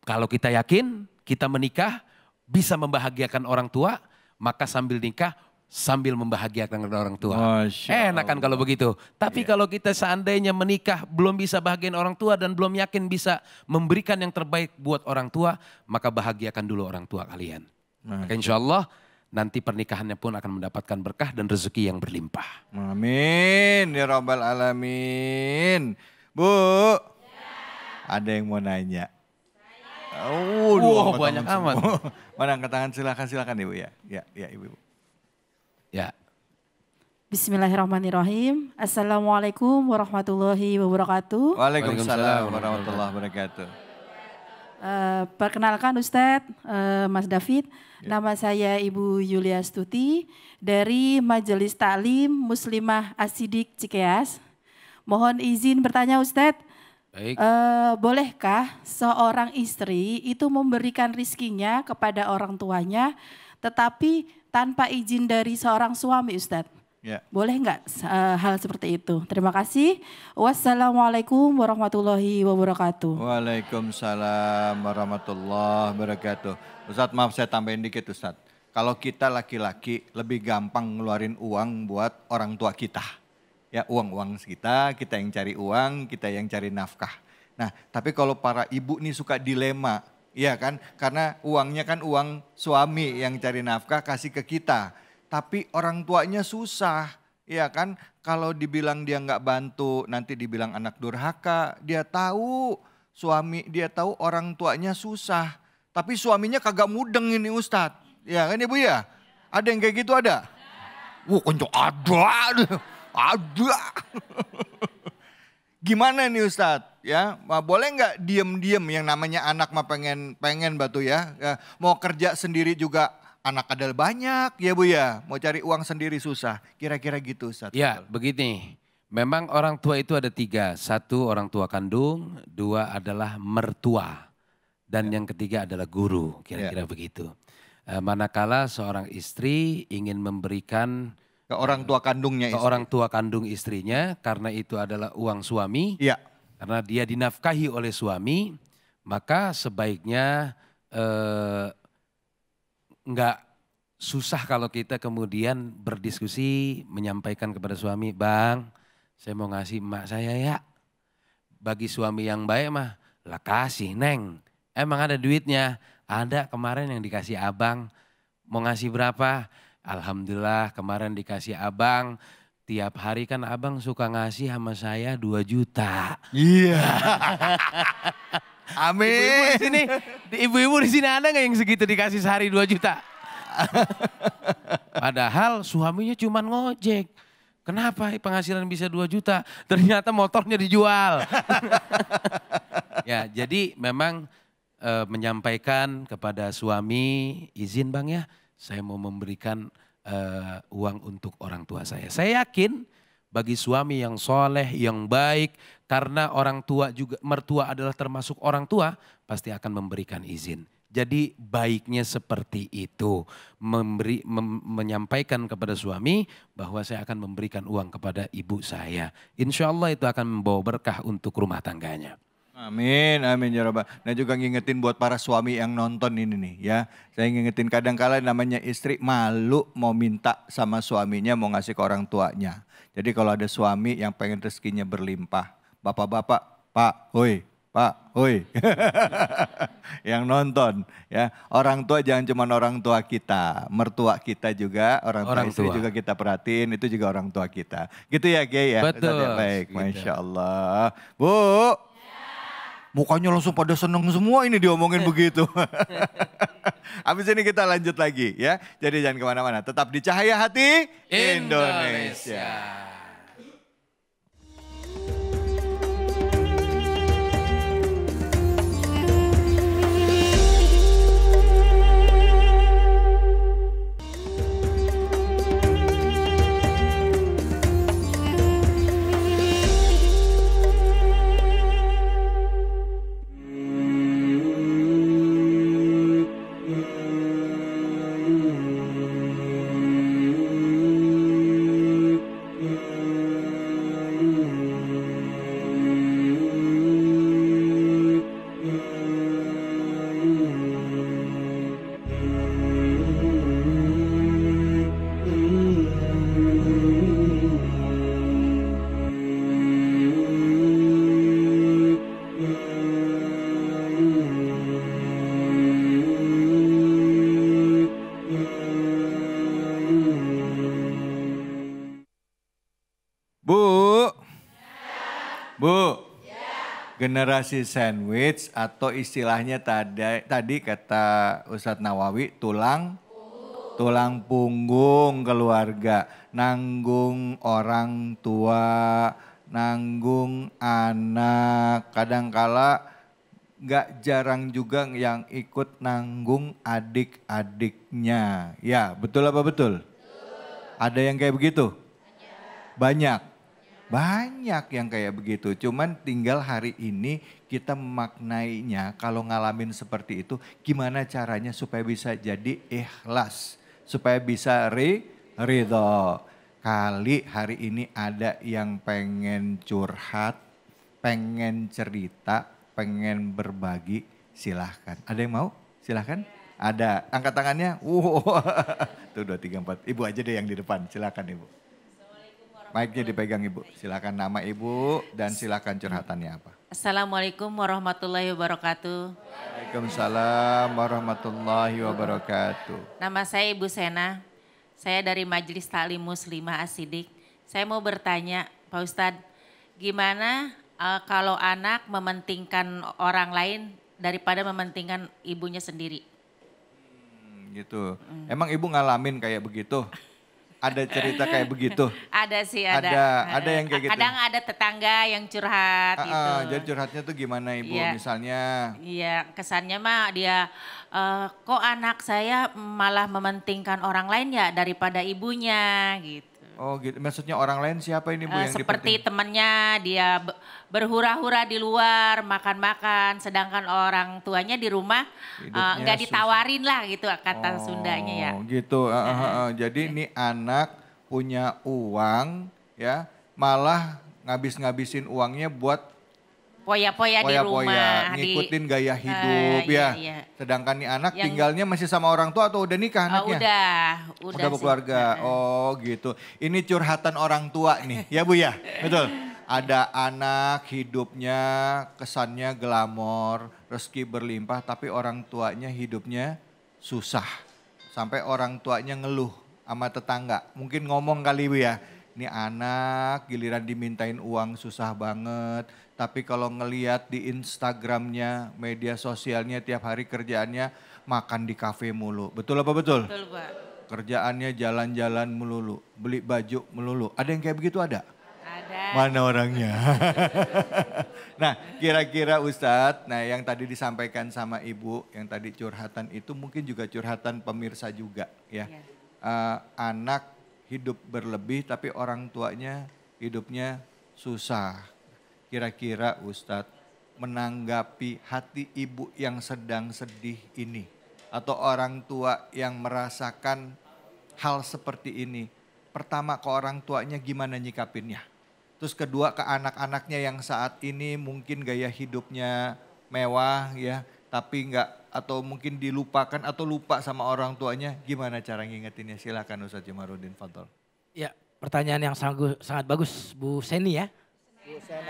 Kalau kita yakin kita menikah bisa membahagiakan orang tua, maka sambil nikah sambil membahagiakan orang tua. Enak kan kalau begitu. Tapi kalau kita seandainya menikah belum bisa bahagiain orang tua dan belum yakin bisa memberikan yang terbaik buat orang tua, maka bahagiakan dulu orang tua kalian. Maka insya Allah nanti pernikahannya pun akan mendapatkan berkah dan rezeki yang berlimpah. Amin ya rabbal alamin. Bu, ada yang mau nanya. Banyak amat. Mana angkat tangan, silakan Ibu ya. Ya Ibu. Ya. Bismillahirrahmanirrahim. Assalamualaikum warahmatullahi wabarakatuh. Waalaikumsalam warahmatullahi wabarakatuh. Perkenalkan Ustadz, Mas David, nama saya Ibu Yulia Stuti dari Majelis Taklim Muslimah Asidik Cikeas. Mohon izin bertanya Ustadz, Baik. Bolehkah seorang istri itu memberikan rizkinya kepada orang tuanya tetapi tanpa izin dari seorang suami Ustadz? Ya. Boleh nggak hal seperti itu? Terima kasih. Wassalamualaikum warahmatullahi wabarakatuh. Waalaikumsalam warahmatullahi wabarakatuh. Ustadz maaf saya tambahin dikit Ustadz. Kalau kita laki-laki lebih gampang ngeluarin uang buat orang tua kita. Ya uang kita yang cari uang, kita yang cari nafkah. Nah tapi kalau para ibu nih suka dilema, ya kan? Karena uangnya kan uang suami yang cari nafkah kasih ke kita. Tapi orang tuanya susah, ya kan? Kalau dibilang dia nggak bantu, nanti dibilang anak durhaka. Dia tahu dia tahu orang tuanya susah. Tapi suaminya kagak mudeng ini Ustadz. Ya kan Ibu ya? Ada yang kayak gitu ada? Konco ada. Gimana nih Ustadz? Ya, boleh nggak diem-diem yang namanya anak mah pengen batu ya. Mau kerja sendiri juga anak ada banyak ya Bu ya. Mau cari uang sendiri susah. Kira-kira gitu Ustadz. Ya begini, memang orang tua itu ada 3. 1 orang tua kandung, 2 adalah mertua. Dan yang ketiga adalah guru, kira-kira begitu. Manakala seorang istri ingin memberikan ke orang tua kandungnya istri. Ke orang tua kandung istrinya karena itu adalah uang suami. Iya. Karena dia dinafkahi oleh suami, maka sebaiknya nggak susah kalau kita kemudian berdiskusi menyampaikan kepada suami, Bang saya mau ngasih emak saya ya. Bagi suami yang baik mah, lah kasih Neng. Emang ada duitnya? Ada kemarin yang dikasih abang, mau ngasih berapa? Alhamdulillah kemarin dikasih abang, tiap hari kan abang suka ngasih sama saya 2 juta. Iya. Amin. Ibu-ibu di sini ada nggak yang segitu dikasih sehari 2 juta? Padahal suaminya cuma ngojek. Kenapa penghasilan bisa 2 juta? Ternyata motornya dijual. Ya, jadi memang menyampaikan kepada suami, izin Bang ya, saya mau memberikan uang untuk orang tua saya. Saya yakin bagi suami yang soleh, yang baik, karena orang tua juga, mertua adalah termasuk orang tua, pasti akan memberikan izin. Jadi baiknya seperti itu, menyampaikan kepada suami bahwa saya akan memberikan uang kepada ibu saya. Insya Allah itu akan membawa berkah untuk rumah tangganya. Amin, amin ya Rabbal. Nah juga ngingetin buat para suami yang nonton ini nih ya. Saya ngingetin kadang-kala namanya istri malu mau minta sama suaminya mau ngasih ke orang tuanya. Jadi kalau ada suami yang pengen rezekinya berlimpah. Bapak-bapak, Pak, hoi. Yang nonton ya. Orang tua jangan cuma orang tua kita. Mertua kita juga, orang tua istri juga kita perhatiin. Itu juga orang tua kita. Gitu ya Kiai ya? Betul. Baik, Masya Allah. Bu. Mukanya langsung pada seneng semua ini diomongin begitu. Habis ini kita lanjut lagi ya. Jadi jangan kemana-mana. Tetap di Cahaya Hati Indonesia. Bu, generasi sandwich atau istilahnya tadi kata Ustadz Nawawi tulang punggung keluarga, nanggung orang tua, nanggung anak, kadangkala nggak jarang juga yang ikut nanggung adik-adiknya. Ya, betul apa betul? Ada yang kayak begitu? Banyak. Banyak yang kayak begitu. Cuman tinggal hari ini kita memaknainya kalau ngalamin seperti itu. Gimana caranya supaya bisa jadi ikhlas. Supaya bisa ridho. Kali hari ini ada yang pengen curhat, pengen cerita, pengen berbagi, silahkan. Ada yang mau? Silahkan. Ada, angkat tangannya. Tuh 2, 3, 4. Ibu aja deh yang di depan, silahkan Ibu. Mic-nya dipegang Ibu, silahkan nama Ibu dan silahkan curhatannya apa. Assalamualaikum warahmatullahi wabarakatuh. Waalaikumsalam warahmatullahi wabarakatuh. Nama saya Ibu Sena, saya dari Majelis Taklim Muslimah As-Siddiq. Saya mau bertanya Pak Ustadz, gimana kalau anak mementingkan orang lain daripada mementingkan ibunya sendiri? Gitu. Emang Ibu ngalamin kayak begitu? Ada cerita kayak begitu? Ada sih, ada. Ada yang kayak gitu? Kadang ada tetangga yang curhat gitu. Jadi curhatnya tuh gimana Ibu misalnya? Iya, kesannya mah dia kok anak saya malah mementingkan orang lain ya daripada ibunya gitu. Oh gitu, maksudnya orang lain siapa ini Bu yang seperti temannya dia berhura-hura di luar makan-makan, sedangkan orang tuanya di rumah nggak ditawarin lah gitu kata Sundanya ya. Gitu, jadi ini anak punya uang ya malah ngabis-ngabisin uangnya buat poya-poya di rumah. Ngikutin gaya hidup ya. Iya. Sedangkan nih anak tinggalnya masih sama orang tua atau udah nikah anaknya? Udah berkeluarga. Oh gitu. Ini curhatan orang tua nih ya Bu ya? Betul. Ada anak hidupnya kesannya glamor, rezeki berlimpah tapi orang tuanya hidupnya susah. Sampai orang tuanya ngeluh sama tetangga. Mungkin ngomong kali Bu ya. Ini anak giliran dimintain uang susah banget. Tapi kalau ngeliat di Instagramnya, media sosialnya tiap hari kerjaannya makan di kafe mulu. Betul apa betul? Betul Pak. Kerjaannya jalan-jalan melulu, beli baju melulu. Ada yang kayak begitu ada? Ada. Mana orangnya? Nah kira-kira Ustadz, nah yang tadi disampaikan sama Ibu, yang tadi curhatan itu mungkin juga curhatan pemirsa juga ya. Anak hidup berlebih tapi orang tuanya hidupnya susah. Kira-kira Ustadz menanggapi hati ibu yang sedang sedih ini atau orang tua yang merasakan hal seperti ini. Pertama ke orang tuanya gimana nyikapinnya? Terus kedua ke anak-anaknya yang saat ini mungkin gaya hidupnya mewah ya, tapi enggak atau mungkin dilupakan atau lupa sama orang tuanya, gimana cara ngingetinnya? Silakan Ustadz Jamaluddin, fadhol. Ya, pertanyaan yang sangat bagus Bu Seni ya.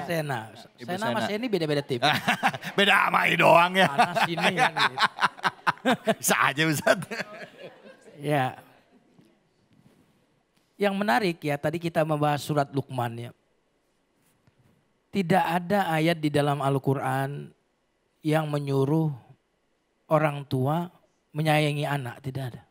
Sena. Sena sama Seni beda-beda tip. Beda amai doang ya. Mana sini kan gitu. Bisa aja Ustadz. Ya. Yang menarik ya tadi kita membahas surat Luqman ya. Tidak ada ayat di dalam Al-Quran yang menyuruh orang tua menyayangi anak. Tidak ada.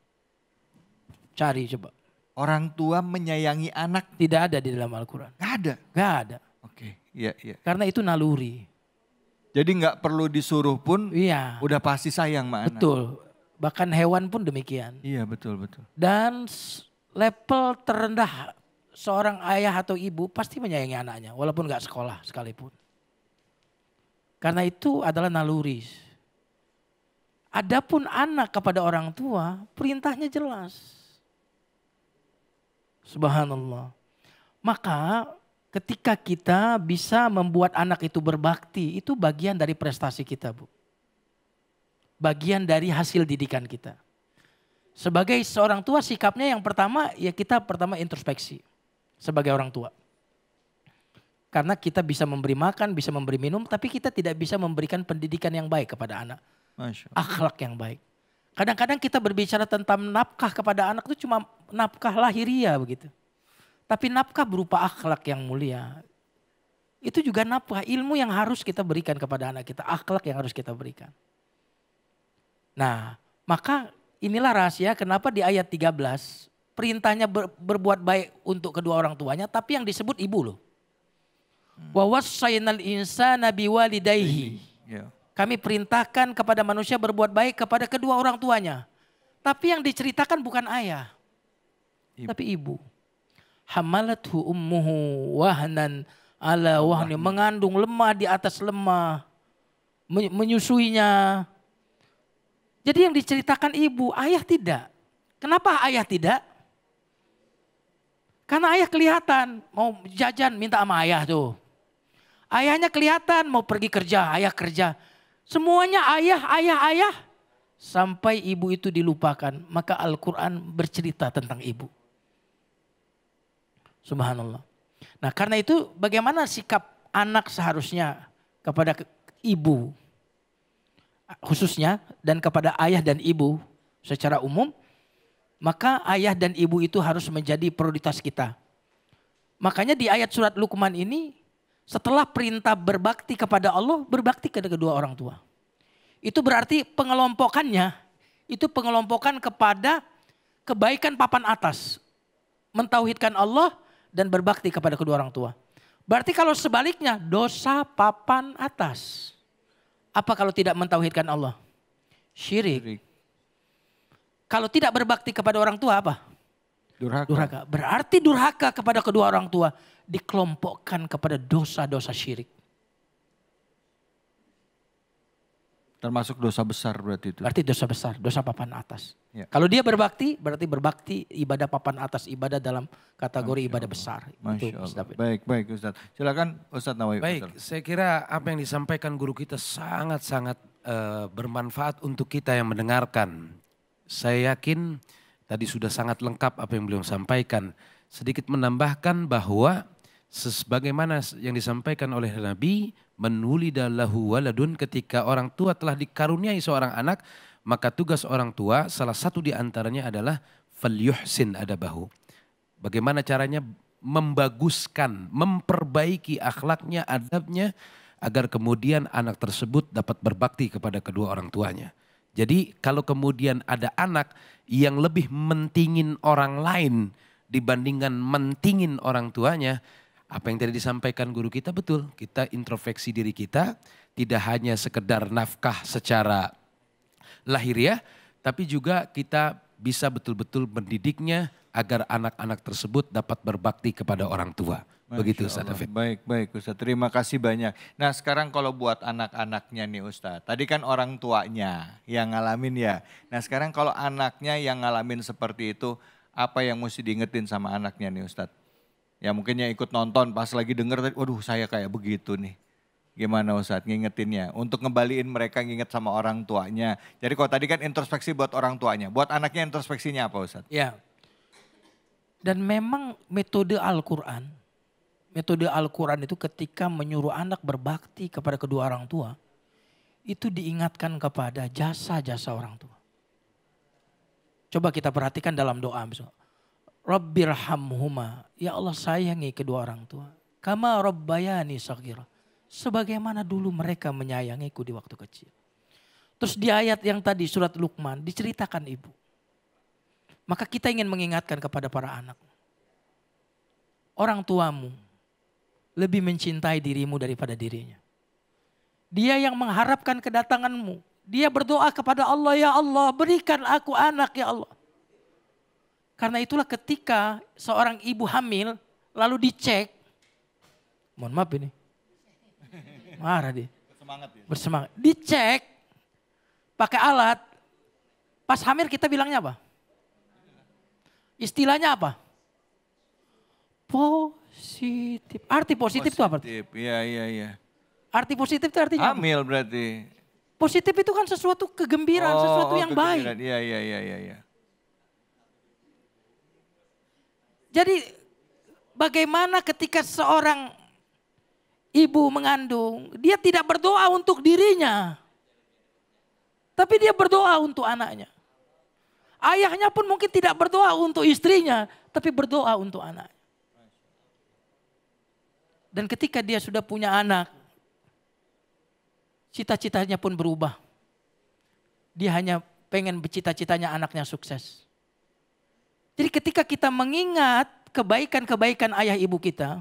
Cari coba. Orang tua menyayangi anak. Tidak ada di dalam Al-Quran. Gak ada? Gak ada. Oke, iya. Karena itu naluri. Jadi gak perlu disuruh pun udah pasti sayang sama anak. Betul. Bahkan hewan pun demikian. Iya betul. Dan level terendah seorang ayah atau ibu pasti menyayangi anaknya. Walaupun gak sekolah sekalipun. Karena itu adalah naluri. Adapun anak kepada orang tua perintahnya jelas. Subhanallah. Maka ketika kita bisa membuat anak itu berbakti, itu bagian dari prestasi kita Bu. Bagian dari hasil didikan kita. Sebagai seorang tua sikapnya yang pertama ya kita pertama introspeksi sebagai orang tua. Karena kita bisa memberi makan, bisa memberi minum, tapi kita tidak bisa memberikan pendidikan yang baik kepada anak. Akhlak yang baik. Kadang-kadang kita berbicara tentang nafkah kepada anak itu cuma nafkah lahiriah begitu. Tapi nafkah berupa akhlak yang mulia. Itu juga nafkah, ilmu yang harus kita berikan kepada anak kita. Akhlak yang harus kita berikan. Nah, maka inilah rahasia kenapa di ayat 13 perintahnya berbuat baik untuk kedua orang tuanya. Tapi yang disebut ibu loh. Wa wassaynal insana biwalidayhi. Kami perintahkan kepada manusia berbuat baik kepada kedua orang tuanya. Tapi yang diceritakan bukan ayah, tapi ibu. Hamalathu ummuhu wahnan ala wahni, mengandung lemah di atas lemah, menyusuinya. Jadi yang diceritakan ibu, ayah tidak. Kenapa ayah tidak? Karena ayah kelihatan mau jajan minta sama ayah tuh. Ayahnya kelihatan mau pergi kerja, ayah kerja. Semuanya ayah. Sampai ibu itu dilupakan. Maka Al-Quran bercerita tentang ibu. Subhanallah. Nah karena itu bagaimana sikap anak seharusnya kepada ibu. Khususnya dan kepada ayah dan ibu secara umum. Maka ayah dan ibu itu harus menjadi prioritas kita. Makanya di ayat surat Luqman ini, setelah perintah berbakti kepada Allah, berbakti kepada kedua orang tua. Itu berarti pengelompokannya, itu pengelompokan kepada kebaikan papan atas. Mentauhidkan Allah dan berbakti kepada kedua orang tua. Berarti kalau sebaliknya, dosa papan atas. Apa kalau tidak mentauhidkan Allah? Syirik. Kalau tidak berbakti kepada orang tua apa? Durhaka. Berarti durhaka kepada kedua orang tua dikelompokkan kepada dosa-dosa syirik. Termasuk dosa besar berarti itu. Berarti dosa besar, dosa papan atas. Ya. Kalau dia berbakti, berarti berbakti ibadah papan atas, ibadah dalam kategori ibadah besar. Masya Allah. Baik Ustaz. Silakan Ustaz Nawawi. Baik, saya kira apa yang disampaikan guru kita sangat-sangat bermanfaat untuk kita yang mendengarkan. Saya yakin tadi sudah sangat lengkap apa yang beliau sampaikan. Sedikit menambahkan bahwa sebagaimana yang disampaikan oleh Nabi, menulida lahu waladun, ketika orang tua telah dikaruniai seorang anak, maka tugas orang tua salah satu di antaranya adalah falyuhsin adabahu. Bagaimana caranya membaguskan, memperbaiki akhlaknya, adabnya, agar kemudian anak tersebut dapat berbakti kepada kedua orang tuanya. Jadi kalau kemudian ada anak yang lebih mentingin orang lain dibandingkan mentingin orang tuanya, apa yang tadi disampaikan guru kita betul. Kita introspeksi diri kita, tidak hanya sekedar nafkah secara lahiriah, tapi juga kita bisa betul-betul mendidiknya agar anak-anak tersebut dapat berbakti kepada orang tua. Begitu Ustaz David. Baik Ustaz, terima kasih banyak. Nah sekarang kalau buat anak-anaknya nih Ustaz, tadi kan orang tuanya yang ngalamin ya. Nah sekarang kalau anaknya yang ngalamin seperti itu, apa yang mesti diingetin sama anaknya nih Ustaz? Ya mungkin yang ikut nonton pas lagi denger, waduh saya kayak begitu nih. Gimana Ustaz ngingetinnya? Untuk ngembaliin mereka nginget sama orang tuanya. Jadi kalau tadi kan introspeksi buat orang tuanya, buat anaknya introspeksinya apa Ustaz? Ya. Dan memang metode Al-Quran itu ketika menyuruh anak berbakti kepada kedua orang tua, itu diingatkan kepada jasa-jasa orang tua. Coba kita perhatikan dalam doa. Rabbirhamhuma, ya Allah sayangi kedua orang tua. Kama rabbayani shaghira, sebagaimana dulu mereka menyayangiku di waktu kecil. Terus di ayat yang tadi surat Luqman diceritakan ibu. Maka kita ingin mengingatkan kepada para anak. Orang tuamu lebih mencintai dirimu daripada dirinya. Dia yang mengharapkan kedatanganmu. Dia berdoa kepada Allah, ya Allah berikan aku anak ya Allah. Karena itulah ketika seorang ibu hamil lalu dicek. Mohon maaf ini. Marah dia. Bersemangat. Dicek pakai alat. Pas hamil kita bilangnya apa? Istilahnya apa? Positif. Arti positif itu apa? Iya. Arti positif itu artinya hamil berarti. Positif itu kan sesuatu kegembiraan, sesuatu yang baik. Iya. Jadi bagaimana ketika seorang ibu mengandung, dia tidak berdoa untuk dirinya. Tapi dia berdoa untuk anaknya. Ayahnya pun mungkin tidak berdoa untuk istrinya, tapi berdoa untuk anaknya. Dan ketika dia sudah punya anak, cita-citanya pun berubah. Dia hanya pengen bercita-citanya anaknya sukses. Jadi ketika kita mengingat kebaikan-kebaikan ayah ibu kita,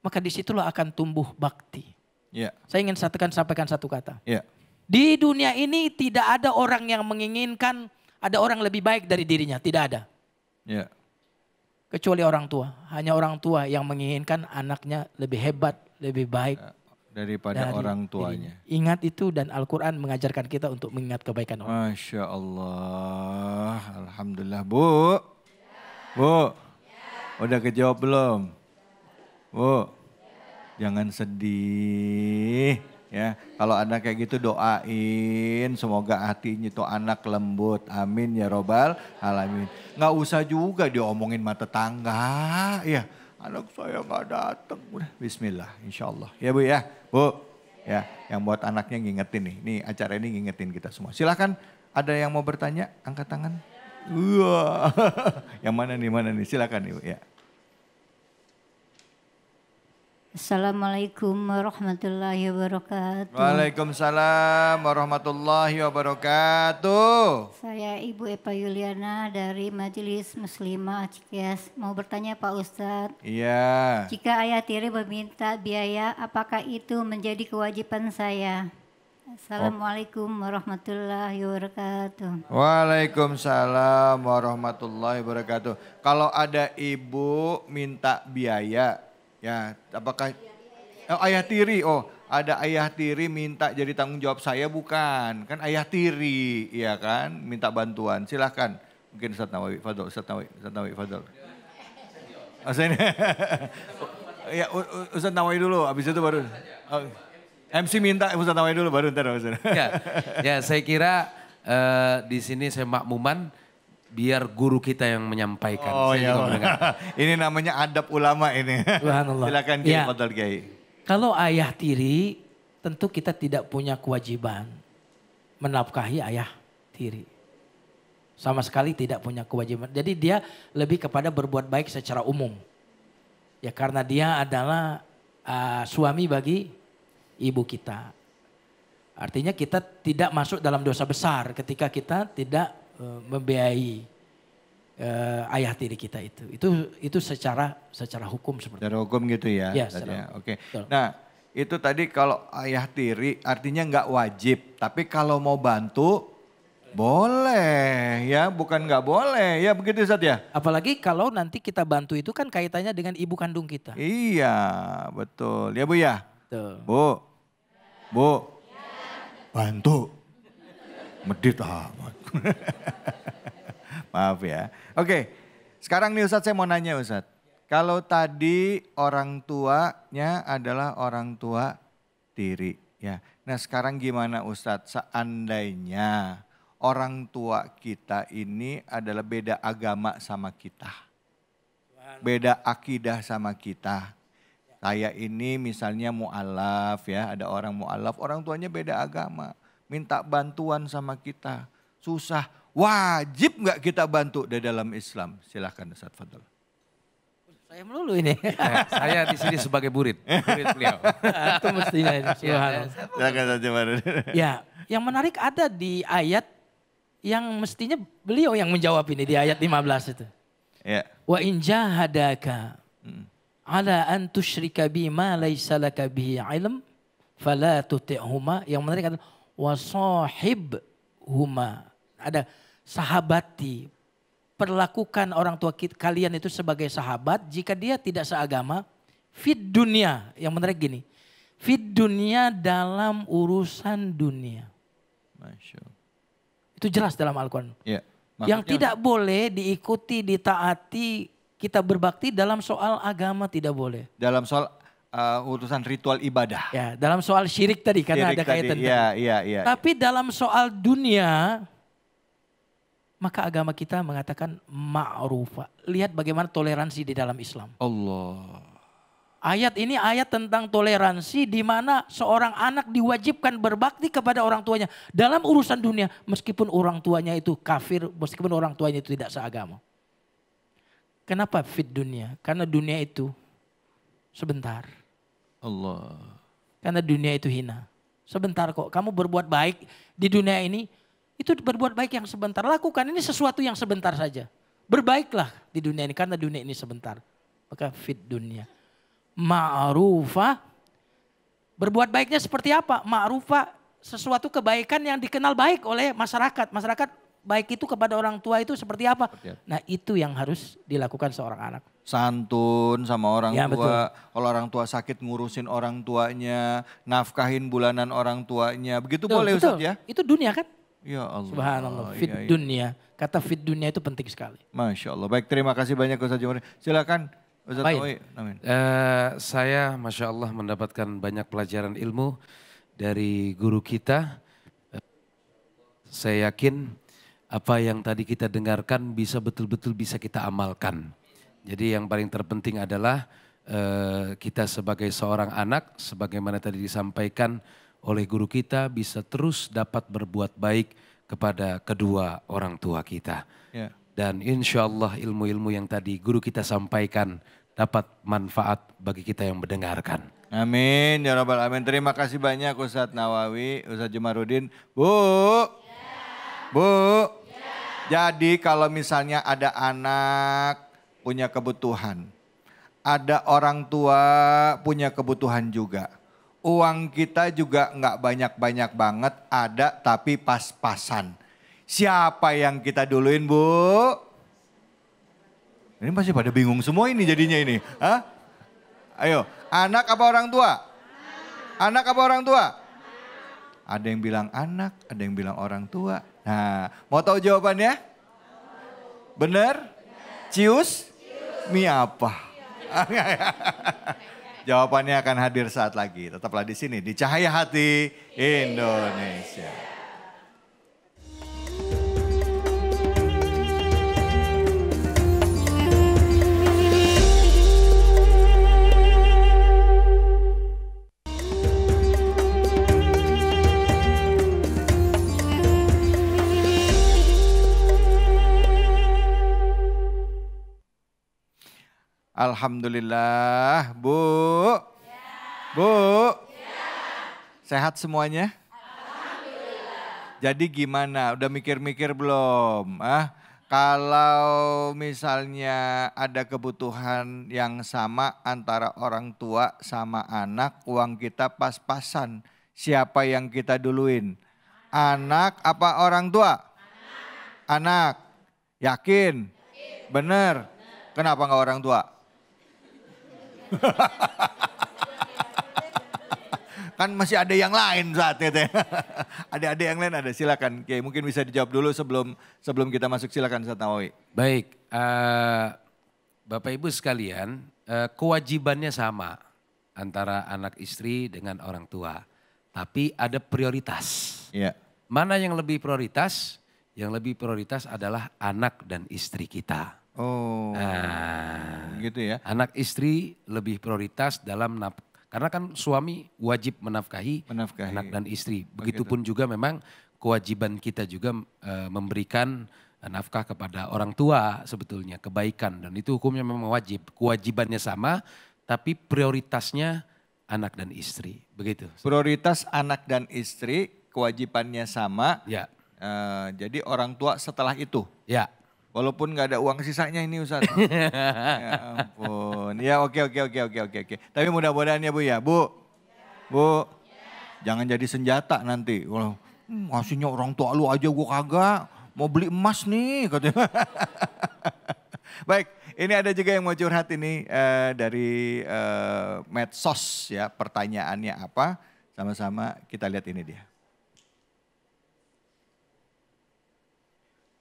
maka disitulah akan tumbuh bakti. Ya. Saya ingin sampaikan satu kata. Ya. Di dunia ini tidak ada orang yang menginginkan ada orang lebih baik dari dirinya. Tidak ada. Ya. Kecuali orang tua. Hanya orang tua yang menginginkan anaknya lebih hebat, lebih baik. Daripada dari orang tuanya. dirinya. Ingat itu dan Al-Quran mengajarkan kita untuk mengingat kebaikan orang. Masya Allah. Alhamdulillah. Bu. Bu. Udah kejawab belum? Bu. Jangan sedih. Ya, kalau ada kayak gitu doain semoga hatinya itu anak lembut. Amin ya robbal alamin. Nggak usah juga diomongin sama tetangga. Ya, anak saya nggak datang. Udah bismillah insya Allah. Ya Bu ya. Bu. Ya, yang buat anaknya ngingetin nih. Nih acara ini ngingetin kita semua. Silahkan ada yang mau bertanya angkat tangan. Wah. Yang mana nih? Silakan Ibu ya. Assalamualaikum warahmatullahi wabarakatuh. Waalaikumsalam warahmatullahi wabarakatuh. Saya Ibu Epa Yuliana dari Majelis Muslimah Cikeas. Mau bertanya Pak Ustadz. Iya. Jika ayah tiri meminta biaya, apakah itu menjadi kewajiban saya? Assalamualaikum warahmatullahi wabarakatuh. Waalaikumsalam warahmatullahi wabarakatuh. Kalau ada ibu minta biaya, ya apakah ayah tiri? Oh, ada ayah tiri minta jadi tanggung jawab saya bukan? Kan ayah tiri, ya kan? Minta bantuan. Silahkan. Mungkin Ustaz Nawawi, Fadol, Ustaz Nawawi, Fadol. Ya, Ustaz Nawawi dulu, habis itu baru. MC minta Ustaz Nawawi dulu baru ntar Ustaz. Ya, saya kira di sini saya makmuman biar guru kita yang menyampaikan. Oh saya ya. juga mendengar. Ini namanya adab ulama ini. Subhanallah. Silakan Kiai Ya. Fadl Kiai. Kalau ayah tiri, tentu kita tidak punya kewajiban menafkahi ayah tiri. Sama sekali tidak punya kewajiban. Jadi dia lebih kepada berbuat baik secara umum. Ya karena dia adalah suami bagi ibu kita. Artinya kita tidak masuk dalam dosa besar ketika kita tidak membiayai ayah tiri kita itu. Itu secara hukum seperti itu. Secara hukum gitu ya. Ya, Oke. betul. Nah, itu tadi kalau ayah tiri artinya nggak wajib, tapi kalau mau bantu boleh ya, bukan nggak boleh ya begitu Ustaz ya. Apalagi kalau nanti kita bantu itu kan kaitannya dengan ibu kandung kita. Iya, betul. Ya Bu ya. Tuh. Bu. Bantu. Medit amat. Maaf ya. Oke, sekarang nih Ustadz saya mau nanya Ustadz. Kalau tadi orang tuanya adalah orang tua tiri. Ya. Nah sekarang gimana Ustadz seandainya orang tua kita ini adalah beda agama sama kita. Beda akidah sama kita. Saya ini misalnya mu'alaf ya, ada orang mu'alaf, orang tuanya beda agama. Minta bantuan sama kita, susah. Wajib nggak kita bantu di dalam Islam? Silahkan Ustaz Fadl. Saya melulu ini. Saya di sini sebagai murid beliau. Itu mestinya ini. Subhanallah. Silahkan saja Baru. Ya, yang menarik ada di ayat yang mestinya beliau yang menjawab ini di ayat 15 itu. Ya. Wa in jahadaka ala an tusyrika bima laisa laka bihi ilm fala tuti'huma. Yang menarik adalah wa sahibhuma. Ada sahabati. Perlakukan orang tua kalian itu sebagai sahabat jika dia tidak seagama. Fid dunia. Yang menarik gini. Fid dunia dalam urusan dunia. Masya Allah. Itu jelas dalam Al-Quran. Ya. Yang tidak boleh diikuti, ditaati, kita berbakti dalam soal agama tidak boleh. Dalam soal urusan ritual ibadah. Ya, dalam soal syirik tadi karena Syirik ada kaitan. tadi. Iya. Tapi dalam soal dunia, maka agama kita mengatakan ma'rufa. Lihat bagaimana toleransi di dalam Islam. Allah. Ayat ini ayat tentang toleransi di mana seorang anak diwajibkan berbakti kepada orang tuanya dalam urusan dunia meskipun orang tuanya itu kafir, meskipun orang tuanya itu tidak seagama. Kenapa fit dunia? Karena dunia itu sebentar. Allah. Karena dunia itu hina. Sebentar kok. Kamu berbuat baik di dunia ini, itu berbuat baik yang sebentar. Lakukan ini sesuatu yang sebentar saja. Berbaiklah di dunia ini karena dunia ini sebentar. Maka fit dunia. Ma'rufah Berbuat baiknya seperti apa? Ma'rufah, sesuatu kebaikan yang dikenal baik oleh masyarakat. Masyarakat baik itu kepada orang tua itu seperti apa? Nah itu yang harus dilakukan seorang anak. Santun sama orang Ya, tua. betul. Kalau orang tua sakit ngurusin orang tuanya, nafkahin bulanan orang tuanya. Begitu Betul, boleh betul. Ustaz ya? Itu dunia kan? Ya Allah. Subhanallah, fit Iya, iya. dunia. Kata fit dunia itu penting sekali. Masya Allah. Baik, terima kasih banyak Ustaz Jumari. Silakan Ustaz Baik. Nawawi. Amin. Saya Masya Allah mendapatkan banyak pelajaran ilmu dari guru kita. Saya yakin apa yang tadi kita dengarkan bisa betul-betul bisa kita amalkan. Jadi yang paling terpenting adalah kita sebagai seorang anak, sebagaimana tadi disampaikan oleh guru kita, bisa terus dapat berbuat baik kepada kedua orang tua kita. Ya. Dan insya Allah ilmu-ilmu yang tadi guru kita sampaikan dapat manfaat bagi kita yang mendengarkan. Amin ya rabbal alamin. Terima kasih banyak Ustaz Nawawi, Ustaz Jumarudin. Bu. Bu. Jadi kalau misalnya ada anak punya kebutuhan, ada orang tua punya kebutuhan juga. Uang kita juga nggak banyak-banyak banget, ada tapi pas-pasan. Siapa yang kita duluin, Bu? Ini masih pada bingung semua ini jadinya ini. Hah? Ayo, anak apa orang tua? Anak apa orang tua? Ada yang bilang anak, ada yang bilang orang tua. Nah, mau tahu jawabannya? Bener? Cius? Mi apa? Jawabannya akan hadir saat lagi. Tetaplah di sini di Cahaya Hati Indonesia. Alhamdulillah, Bu. Bu. Sehat semuanya? Jadi gimana? Udah mikir-mikir belum? Kalau misalnya ada kebutuhan yang sama antara orang tua sama anak, uang kita pas-pasan. Siapa yang kita duluin? Anak apa orang tua? Anak. Yakin? Bener? Kenapa nggak orang tua? Kan masih ada yang lain saat itu. Ada yang lain ada, silakan. Oke, mungkin bisa dijawab dulu sebelum kita masuk, silakan Ustaz Nawawi. Baik, Bapak Ibu sekalian, kewajibannya sama antara anak istri dengan orang tua. Tapi ada prioritas. Iya. Mana yang lebih prioritas? Yang lebih prioritas adalah anak dan istri kita. Oh, gitu ya. Anak istri lebih prioritas dalam karena kan suami wajib menafkahi anak dan istri. Begitupun juga memang kewajiban kita juga memberikan nafkah kepada orang tua sebetulnya, kebaikan. Dan itu hukumnya memang wajib, kewajibannya sama tapi prioritasnya anak dan istri. Begitu. Prioritas anak dan istri, kewajibannya sama. Ya. Jadi orang tua setelah itu. Ya. Walaupun nggak ada uang sisanya ini Ustaz. Ya ampun. Ya oke. Tapi mudah-mudahan ya Bu ya. Bu. Jangan jadi senjata nanti. Kalau ngasihnya orang tua lu aja gua kagak. Mau beli emas nih katanya. Baik, ini ada juga yang mau curhat ini dari medsos ya. Pertanyaannya apa? Sama-sama kita lihat ini dia.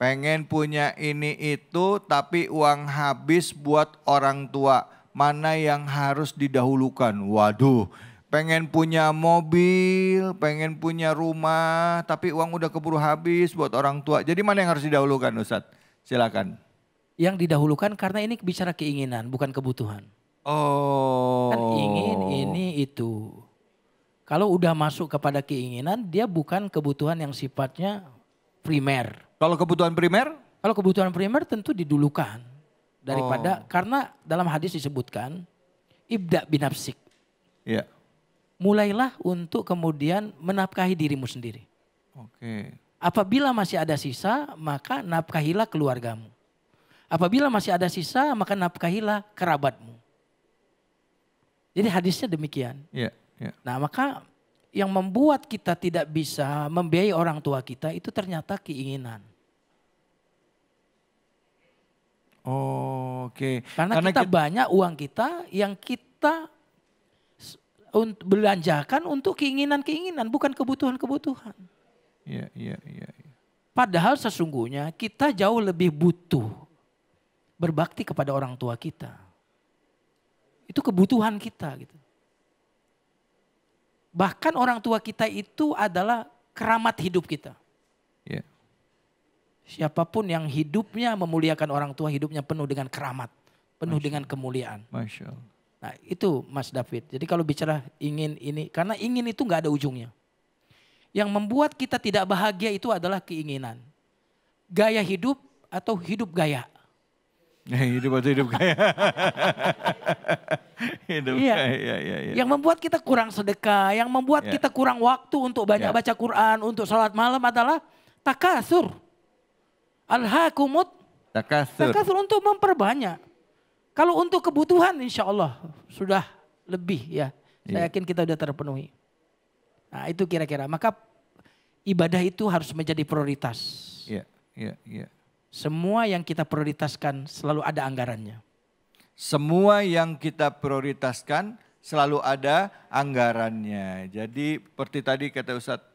Pengen punya ini itu tapi uang habis buat orang tua. Mana yang harus didahulukan? Waduh, pengen punya mobil, pengen punya rumah tapi uang udah keburu habis buat orang tua. Jadi mana yang harus didahulukan Ustadz? Silakan. Yang didahulukan karena ini bicara keinginan bukan kebutuhan. Oh. Kan ingin ini itu. Kalau udah masuk kepada keinginan dia bukan kebutuhan yang sifatnya primer. Kalau kebutuhan primer? Kalau kebutuhan primer tentu didulukan daripada karena dalam hadis disebutkan ibda binafsik. Iya. Mulailah untuk kemudian menafkahi dirimu sendiri. Oke. Apabila masih ada sisa maka nafkahilah keluargamu. Apabila masih ada sisa maka nafkahilah kerabatmu. Jadi hadisnya demikian. Iya. Ya. Nah maka yang membuat kita tidak bisa membiayai orang tua kita itu ternyata keinginan. Oke. Karena kita banyak uang kita yang kita belanjakan untuk keinginan-keinginan, bukan kebutuhan-kebutuhan. Iya. Padahal sesungguhnya kita jauh lebih butuh berbakti kepada orang tua kita. Itu kebutuhan kita gitu. Bahkan orang tua kita itu adalah keramat hidup kita. Yeah. Siapapun yang hidupnya memuliakan orang tua, hidupnya penuh dengan keramat, penuh dengan kemuliaan. Masya Allah. Nah itu Mas David. Jadi kalau bicara ingin ini, karena ingin itu nggak ada ujungnya. Yang membuat kita tidak bahagia itu adalah keinginan. Gaya hidup atau hidup gaya. Hidup atau hidup gaya. Hidup Iya. Iya. Yang membuat kita kurang sedekah, yang membuat kita kurang waktu untuk banyak baca Quran, untuk sholat malam adalah takasur. Alhaakumut takasur untuk memperbanyak. Kalau untuk kebutuhan insya Allah sudah lebih ya. Saya yakin kita sudah terpenuhi. Nah itu kira-kira. Maka ibadah itu harus menjadi prioritas. Iya. Semua yang kita prioritaskan selalu ada anggarannya. Semua yang kita prioritaskan selalu ada anggarannya. Jadi seperti tadi kata Ustadz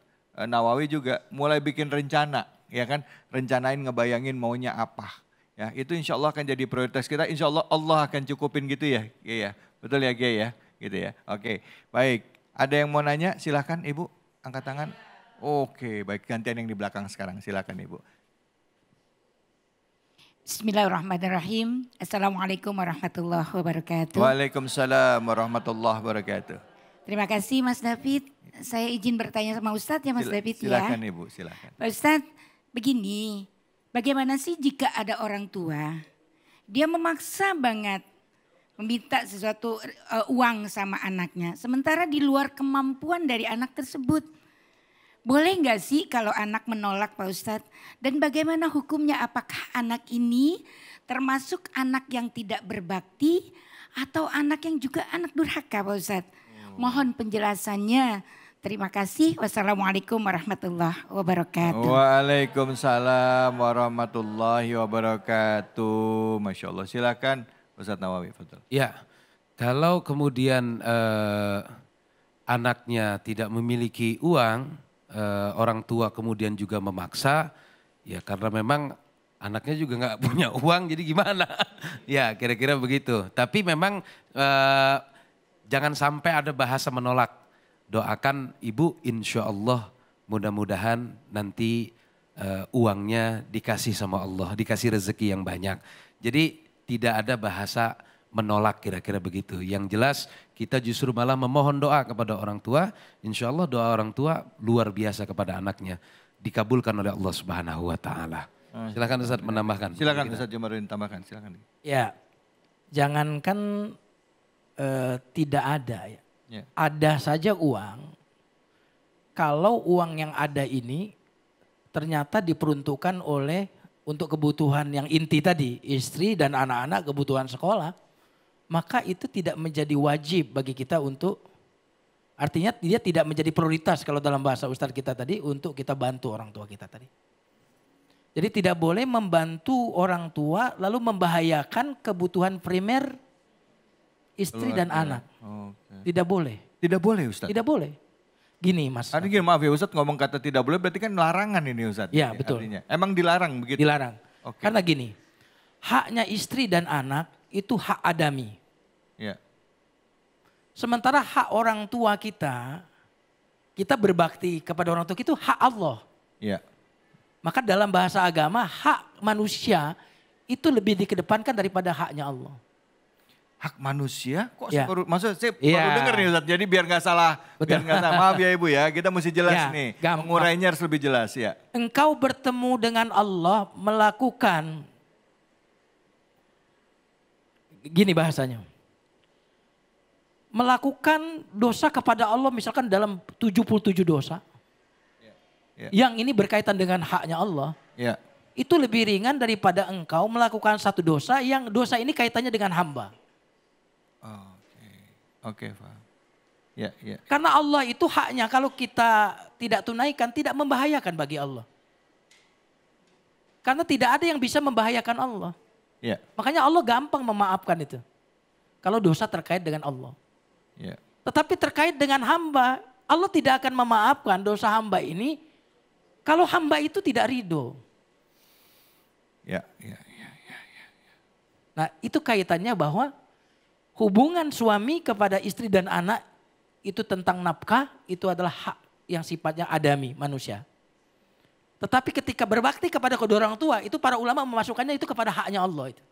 Nawawi juga mulai bikin rencana. Ya kan, rencanain ngebayangin maunya apa. Ya, itu insya Allah akan jadi prioritas kita. Insya Allah Allah akan cukupin gitu ya. Iya, betul ya Gia ya. Gitu ya. Oke, baik. Ada yang mau nanya? Silahkan Ibu, angkat tangan. Oke, baik. Gantian yang di belakang sekarang. Silahkan Ibu. Bismillahirrahmanirrahim. Assalamualaikum warahmatullahi wabarakatuh. Waalaikumsalam warahmatullahi wabarakatuh. Terima kasih Mas David. Saya izin bertanya sama Ustadz ya Mas David ya. Silakan Ibu, silakan. Pak Ustadz, begini. Bagaimana sih jika ada orang tua, dia memaksa banget meminta sesuatu uang sama anaknya. Sementara di luar kemampuan dari anak tersebut. Boleh nggak sih kalau anak menolak Pak Ustadz? Dan bagaimana hukumnya? Apakah anak ini termasuk anak yang tidak berbakti atau anak yang juga anak durhaka Pak Ustadz? Mohon penjelasannya. Terima kasih. Wassalamualaikum warahmatullahi wabarakatuh. Waalaikumsalam warahmatullahi wabarakatuh. Masya Allah. Silakan Ustadz Nawawi. Betul. Ya, kalau kemudian anaknya tidak memiliki uang, orang tua kemudian juga memaksa, ya karena memang anaknya juga nggak punya uang, jadi gimana? Ya kira-kira begitu. Tapi memang jangan sampai ada bahasa menolak. Doakan ibu, insya Allah mudah-mudahan nanti uangnya dikasih sama Allah, dikasih rezeki yang banyak. Jadi tidak ada bahasa menolak kira-kira begitu. Yang jelas kita justru malah memohon doa kepada orang tua. Insya Allah doa orang tua luar biasa kepada anaknya. Dikabulkan oleh Allah Subhanahu wa Ta'ala. Silakan Ustaz menambahkan. Silakan Ustaz Jumaruddin tambahkan. Silakan. Ya, jangankan tidak ada ya. Ada saja uang. Kalau uang yang ada ini ternyata diperuntukkan untuk kebutuhan yang inti tadi, istri dan anak-anak, kebutuhan sekolah, maka itu tidak menjadi wajib bagi kita untuk, artinya dia tidak menjadi prioritas kalau dalam bahasa Ustadz kita tadi untuk kita bantu orang tua kita tadi. Jadi tidak boleh membantu orang tua lalu membahayakan kebutuhan primer istri dan anak. Tidak boleh. Tidak boleh Ustadz? Tidak boleh. Gini Mas. Gini, maaf ya Ustadz, ngomong kata tidak boleh berarti kan larangan ini Ustadz. Ya betul. Artinya. Emang dilarang begitu? Dilarang. Karena gini, haknya istri dan anak itu hak adami. Ya. Sementara hak orang tua kita berbakti kepada orang tua itu hak Allah. Ya. Maka dalam bahasa agama hak manusia itu lebih dikedepankan daripada haknya Allah. Hak manusia? Kok Ya. maksud saya baru dengar nih Ustadz, jadi biar nggak salah. Betul. Biar nggak salah. Maaf ya Ibu ya, kita mesti jelas Ya, nih. gampang. Mengurainya harus lebih jelas ya. Engkau bertemu dengan Allah melakukan, gini bahasanya. Melakukan dosa kepada Allah misalkan dalam 77 dosa. Yang ini berkaitan dengan haknya Allah. Ya. Itu lebih ringan daripada engkau melakukan satu dosa yang dosa ini kaitannya dengan hamba. Oke, paham. Ya, ya. Karena Allah itu haknya kalau kita tidak tunaikan tidak membahayakan bagi Allah. Karena tidak ada yang bisa membahayakan Allah. Ya. Makanya Allah gampang memaafkan itu. Kalau dosa terkait dengan Allah. Ya. Tetapi terkait dengan hamba, Allah tidak akan memaafkan dosa hamba ini kalau hamba itu tidak ridho. Ya, ya, ya, ya, ya. Nah itu kaitannya bahwa hubungan suami kepada istri dan anak itu tentang nafkah, itu adalah hak yang sifatnya adami manusia. Tetapi ketika berbakti kepada kedua orang tua, itu para ulama memasukkannya itu kepada haknya Allah. Itu.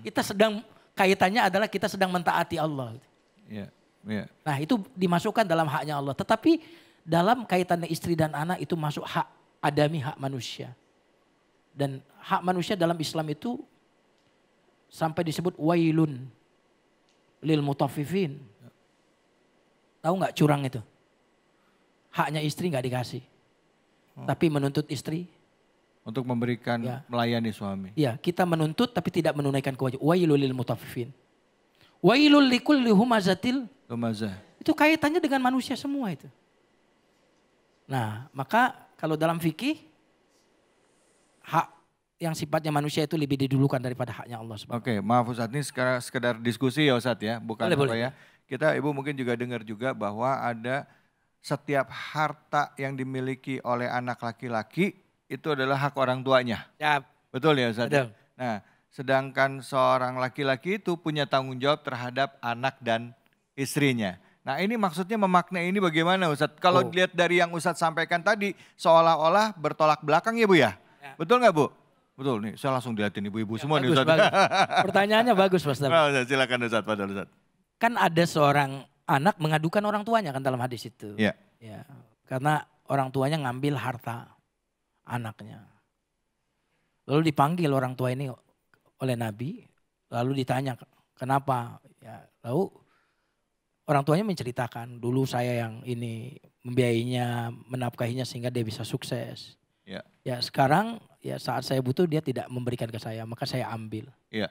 Kita sedang, kaitannya adalah kita sedang mentaati Allah. Ya, ya. Nah itu dimasukkan dalam haknya Allah. Tetapi dalam kaitannya istri dan anak itu masuk hak adami, hak manusia. Dan hak manusia dalam Islam itu sampai disebut wailun lil mutaffifin. Tahu nggak curang itu? Haknya istri nggak dikasih. Tapi menuntut istri. Untuk memberikan, ya, melayani suami. Ya, kita menuntut tapi tidak menunaikan kewajiban. Wailul lil mutaffifin. Wailul likulli humazatil lumazah. Itu kaitannya dengan manusia semua itu. Nah, maka kalau dalam fikih hak yang sifatnya manusia itu lebih didulukan daripada haknya Allah SWT. Oke, maaf Ustadz, ini sekedar diskusi ya Ustadz ya, bukan boleh. ya. Kita Ibu mungkin juga dengar juga bahwa ada setiap harta yang dimiliki oleh anak laki-laki itu adalah hak orang tuanya. Ya. Betul ya Ustadz? Betul. Nah, sedangkan seorang laki-laki itu punya tanggung jawab terhadap anak dan istrinya. Nah ini maksudnya memaknai ini bagaimana Ustadz? Kalau dilihat dari yang Ustadz sampaikan tadi seolah-olah bertolak belakang ya Bu ya? Betul nggak Bu? Betul nih, saya langsung dilihatin ibu-ibu semua nih Ustadz. Bagus. Pertanyaannya bagus Mas David. Oh, silakan Ustadz, Fadal Ustadz. Kan ada seorang anak mengadukan orang tuanya kan dalam hadis itu. Iya. Ya, karena orang tuanya ngambil harta anaknya. Lalu dipanggil orang tua ini oleh Nabi, lalu ditanya kenapa? Ya, lalu orang tuanya menceritakan dulu saya yang ini membiayainya, menafkahinya sehingga dia bisa sukses. Ya. Ya sekarang ya saat saya butuh dia tidak memberikan ke saya, maka saya ambil. Ya.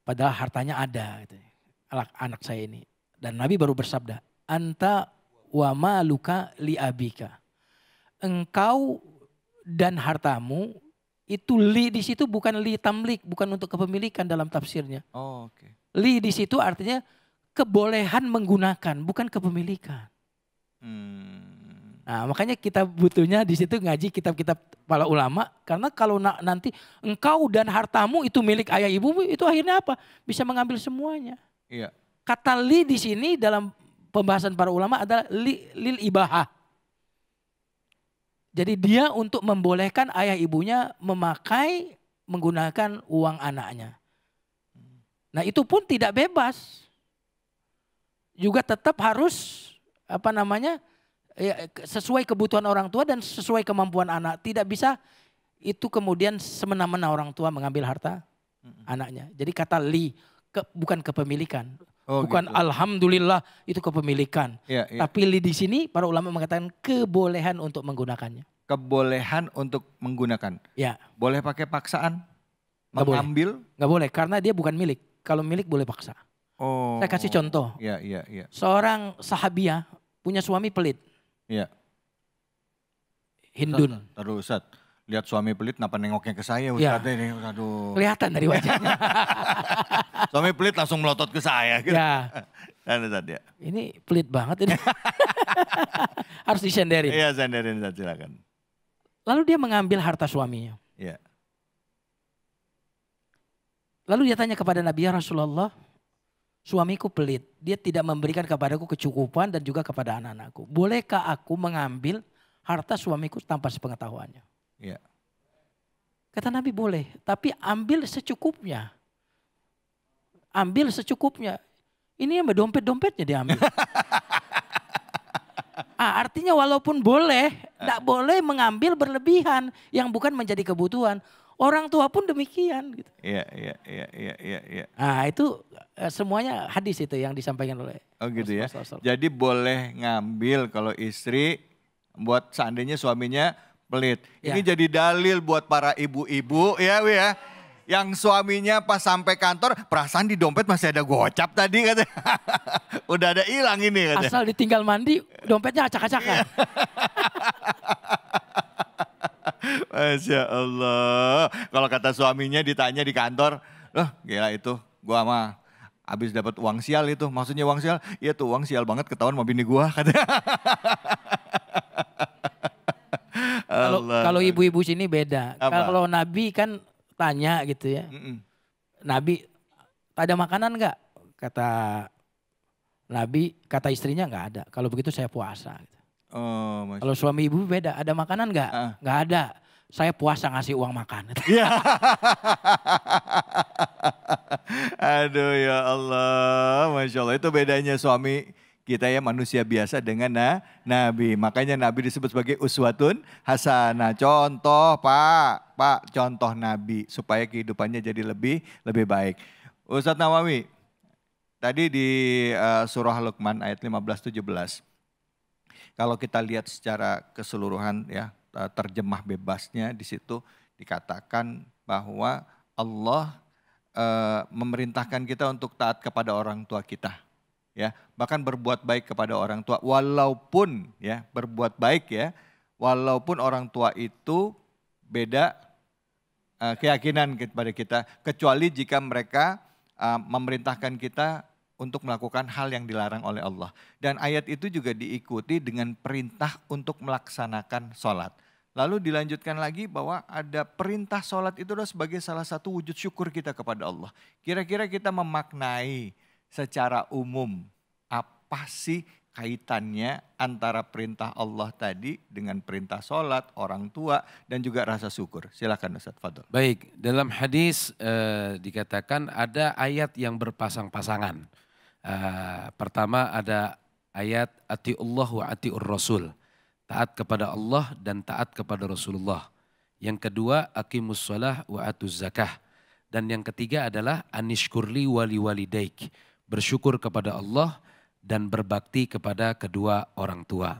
Padahal hartanya ada gitu. Anak saya ini. Dan Nabi baru bersabda, anta wa maluka li abika. Engkau dan hartamu itu li di situ bukan li tamlik, bukan untuk kepemilikan dalam tafsirnya. Oh, oke. Li di situ artinya kebolehan menggunakan, bukan kepemilikan. Nah, makanya kita butuhnya di situ ngaji kitab-kitab para ulama, karena kalau nanti engkau dan hartamu itu milik ayah ibumu, itu akhirnya apa? Bisa mengambil semuanya. Iya. Kata li di sini dalam pembahasan para ulama adalah lil ibahah. Jadi dia untuk membolehkan ayah ibunya memakai menggunakan uang anaknya. Nah itu pun tidak bebas. Juga tetap harus sesuai kebutuhan orang tua dan sesuai kemampuan anak. Tidak bisa itu kemudian semena-mena orang tua mengambil harta anaknya. Jadi kata li bukan kepemilikan. Oh, bukan gitu. Alhamdulillah itu kepemilikan. Ya, ya. Tapi li di sini para ulama mengatakan kebolehan untuk menggunakannya. Kebolehan untuk menggunakan. Ya. Boleh pakai paksaan? Nggak mengambil? Nggak boleh karena dia bukan milik. Kalau milik boleh paksa. Oh. Saya kasih contoh. Iya, iya, iya. Seorang sahabiah punya suami pelit. Iya. Hindun. Terus Ustaz, lihat suami pelit kenapa nengoknya ke saya Ustaz ini. Aduh. Kelihatan dari wajahnya. Suami pelit langsung melotot ke saya. Gitu. Ya. Dan Ustaz ya. Ini pelit banget ini. Harus disenderin. Iya senderin Ustaz silakan. Lalu dia mengambil harta suaminya. Iya. Lalu dia tanya kepada Nabi, ya Rasulullah, suamiku pelit. Dia tidak memberikan kepadaku kecukupan dan juga kepada anak-anakku. Bolehkah aku mengambil harta suamiku tanpa sepengetahuannya? Iya. Kata Nabi boleh, tapi ambil secukupnya. Ambil secukupnya. Ini yang dompet-dompetnya diambil. Artinya walaupun boleh, tidak boleh mengambil berlebihan yang bukan menjadi kebutuhan. Orang tua pun demikian. Gitu. Iya. Nah itu semuanya hadis itu yang disampaikan oleh. Oh gitu ya. Jadi boleh ngambil kalau istri buat seandainya suaminya pelit. Ya. Ini jadi dalil buat para ibu-ibu ya. Yang suaminya pas sampai kantor, perasaan di dompet masih ada gocap tadi katanya. Udah ada hilang ini katanya. Asal ditinggal mandi, dompetnya acak-acakan. Masya Allah. Kalau kata suaminya ditanya di kantor, loh gila itu gua mah habis dapat uang sial itu. Maksudnya uang sial? Iya tuh uang sial banget ketahuan sama bini gua katanya. Kalau ibu-ibu sini beda. Kalau Nabi kan tanya gitu ya. Nabi, ada makanan enggak? Kata Nabi, kata istrinya enggak ada. Kalau begitu saya puasa. Oh, kalau suami ibu beda, ada makanan enggak? Enggak ada. Saya puasa ngasih uang makan. Aduh ya Allah, Masya Allah. Itu bedanya suami kita ya manusia biasa dengan Nabi. Makanya Nabi disebut sebagai uswatun hasanah. Contoh Pak, contoh Nabi. Supaya kehidupannya jadi lebih baik. Ustadz Nawawi, tadi di surah Luqman ayat 15-17. Kalau kita lihat secara keseluruhan ya, terjemah bebasnya di situ dikatakan bahwa Allah memerintahkan kita untuk taat kepada orang tua kita. Ya, bahkan berbuat baik kepada orang tua walaupun ya, berbuat baik ya, walaupun orang tua itu beda keyakinan kepada kita, kecuali jika mereka memerintahkan kita untuk melakukan hal yang dilarang oleh Allah. Dan ayat itu juga diikuti dengan perintah untuk melaksanakan sholat. Lalu dilanjutkan lagi bahwa ada perintah sholat itu adalah sebagai salah satu wujud syukur kita kepada Allah. Kira-kira kita memaknai secara umum apa sih kaitannya antara perintah Allah tadi dengan perintah sholat, orang tua dan juga rasa syukur. Silakan Ustaz Fadl. Baik, dalam hadis dikatakan ada ayat yang berpasang-pasangan. Pertama ada ayat atiullah wa atiur rasul, taat kepada Allah dan taat kepada Rasulullah. Yang kedua aqimus shalah wa atuz zakah, dan yang ketiga adalah anishkurli wali walidaik, bersyukur kepada Allah dan berbakti kepada kedua orang tua.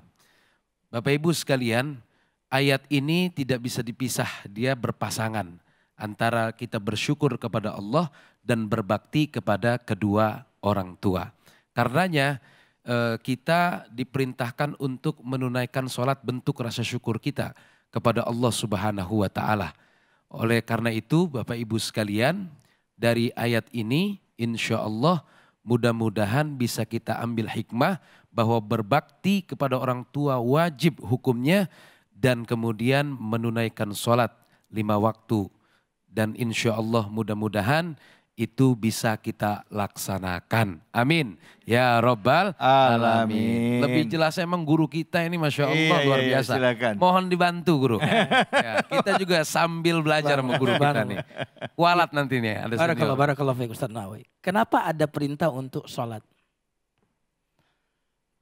Bapak Ibu sekalian, ayat ini tidak bisa dipisah, dia berpasangan antara kita bersyukur kepada Allah dan berbakti kepada kedua orang tua. Karenanya kita diperintahkan untuk menunaikan sholat bentuk rasa syukur kita kepada Allah Subhanahu wa Ta'ala. Oleh karena itu Bapak Ibu sekalian, dari ayat ini insya Allah mudah-mudahan bisa kita ambil hikmah bahwa berbakti kepada orang tua wajib hukumnya, dan kemudian menunaikan sholat 5 waktu. Dan insya Allah mudah-mudahan itu bisa kita laksanakan. Amin. Ya Rabbal Alamin. Lebih jelas emang guru kita ini Masya Allah luar biasa. Silakan. Mohon dibantu guru. Ya, kita juga sambil belajar sama guru kita nih. Kualat nanti nih. Barakallahu fiik Ustaz Nawawi. Kenapa ada perintah untuk sholat?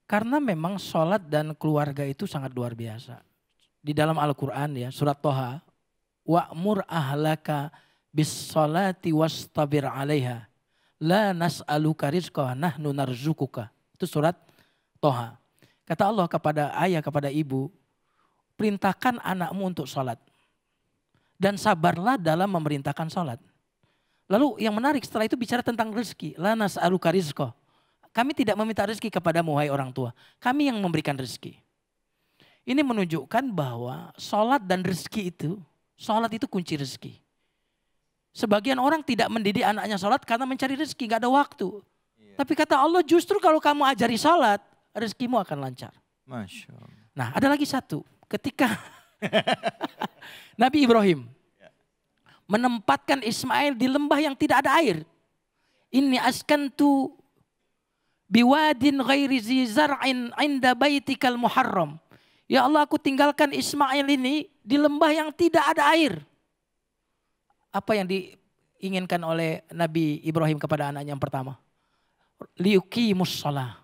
Karena memang sholat dan keluarga itu sangat luar biasa. Di dalam Al-Quran ya, surat Toha. Wa'mur ahlaka bis sholati wastabir alaiha. La nas'aluka rizqa nahnu narzukuka. Itu surat Toha. Kata Allah kepada ayah, kepada ibu, perintahkan anakmu untuk sholat. Dan sabarlah dalam memerintahkan sholat. Lalu yang menarik setelah itu bicara tentang rezeki. La nas'aluka rizqa. Kami tidak meminta rezeki kepadamu wahai orang tua. Kami yang memberikan rezeki. Ini menunjukkan bahwa sholat dan rezeki itu, sholat itu kunci rezeki. Sebagian orang tidak mendidik anaknya sholat karena mencari rezeki, gak ada waktu. Iya. Tapi kata Allah justru kalau kamu ajari sholat, rezekimu akan lancar. Masya Allah. Nah ada lagi satu, ketika Nabi Ibrahim menempatkan Ismail di lembah yang tidak ada air. Inni askantu biwadin ghairi zi zar'in inda baitikal muharram. Ya Allah, aku tinggalkan Ismail ini di lembah yang tidak ada air. Apa yang diinginkan oleh Nabi Ibrahim kepada anaknya yang pertama? Liyuqimus shalah.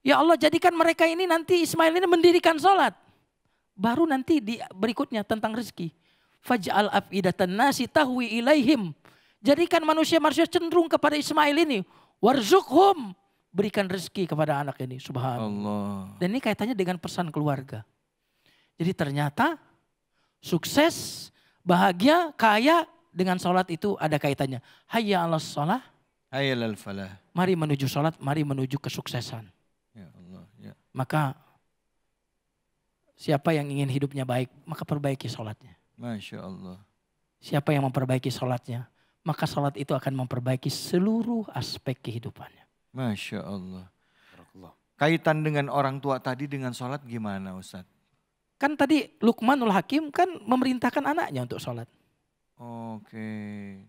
Ya Allah, jadikan mereka ini nanti Ismail ini mendirikan sholat. Baru nanti di berikutnya tentang rezeki. Faj'al af'idatan nasi tahwi ilaihim. Jadikan manusia-manusia cenderung kepada Ismail ini. Warzuqhum. Berikan rezeki kepada anak ini. Subhanallah. Dan ini kaitannya dengan pesan keluarga. Jadi ternyata sukses, bahagia, kaya dengan sholat itu ada kaitannya. Hayya 'alas sholah. Hayya 'alal falah. Mari menuju sholat, mari menuju kesuksesan. Ya Allah, ya. Maka siapa yang ingin hidupnya baik, maka perbaiki sholatnya. Masya Allah. Siapa yang memperbaiki sholatnya, maka sholat itu akan memperbaiki seluruh aspek kehidupannya. Masya Allah. Kaitan dengan orang tua tadi dengan sholat gimana Ustaz? Kan tadi Luqmanul Hakim kan memerintahkan anaknya untuk sholat. Oke.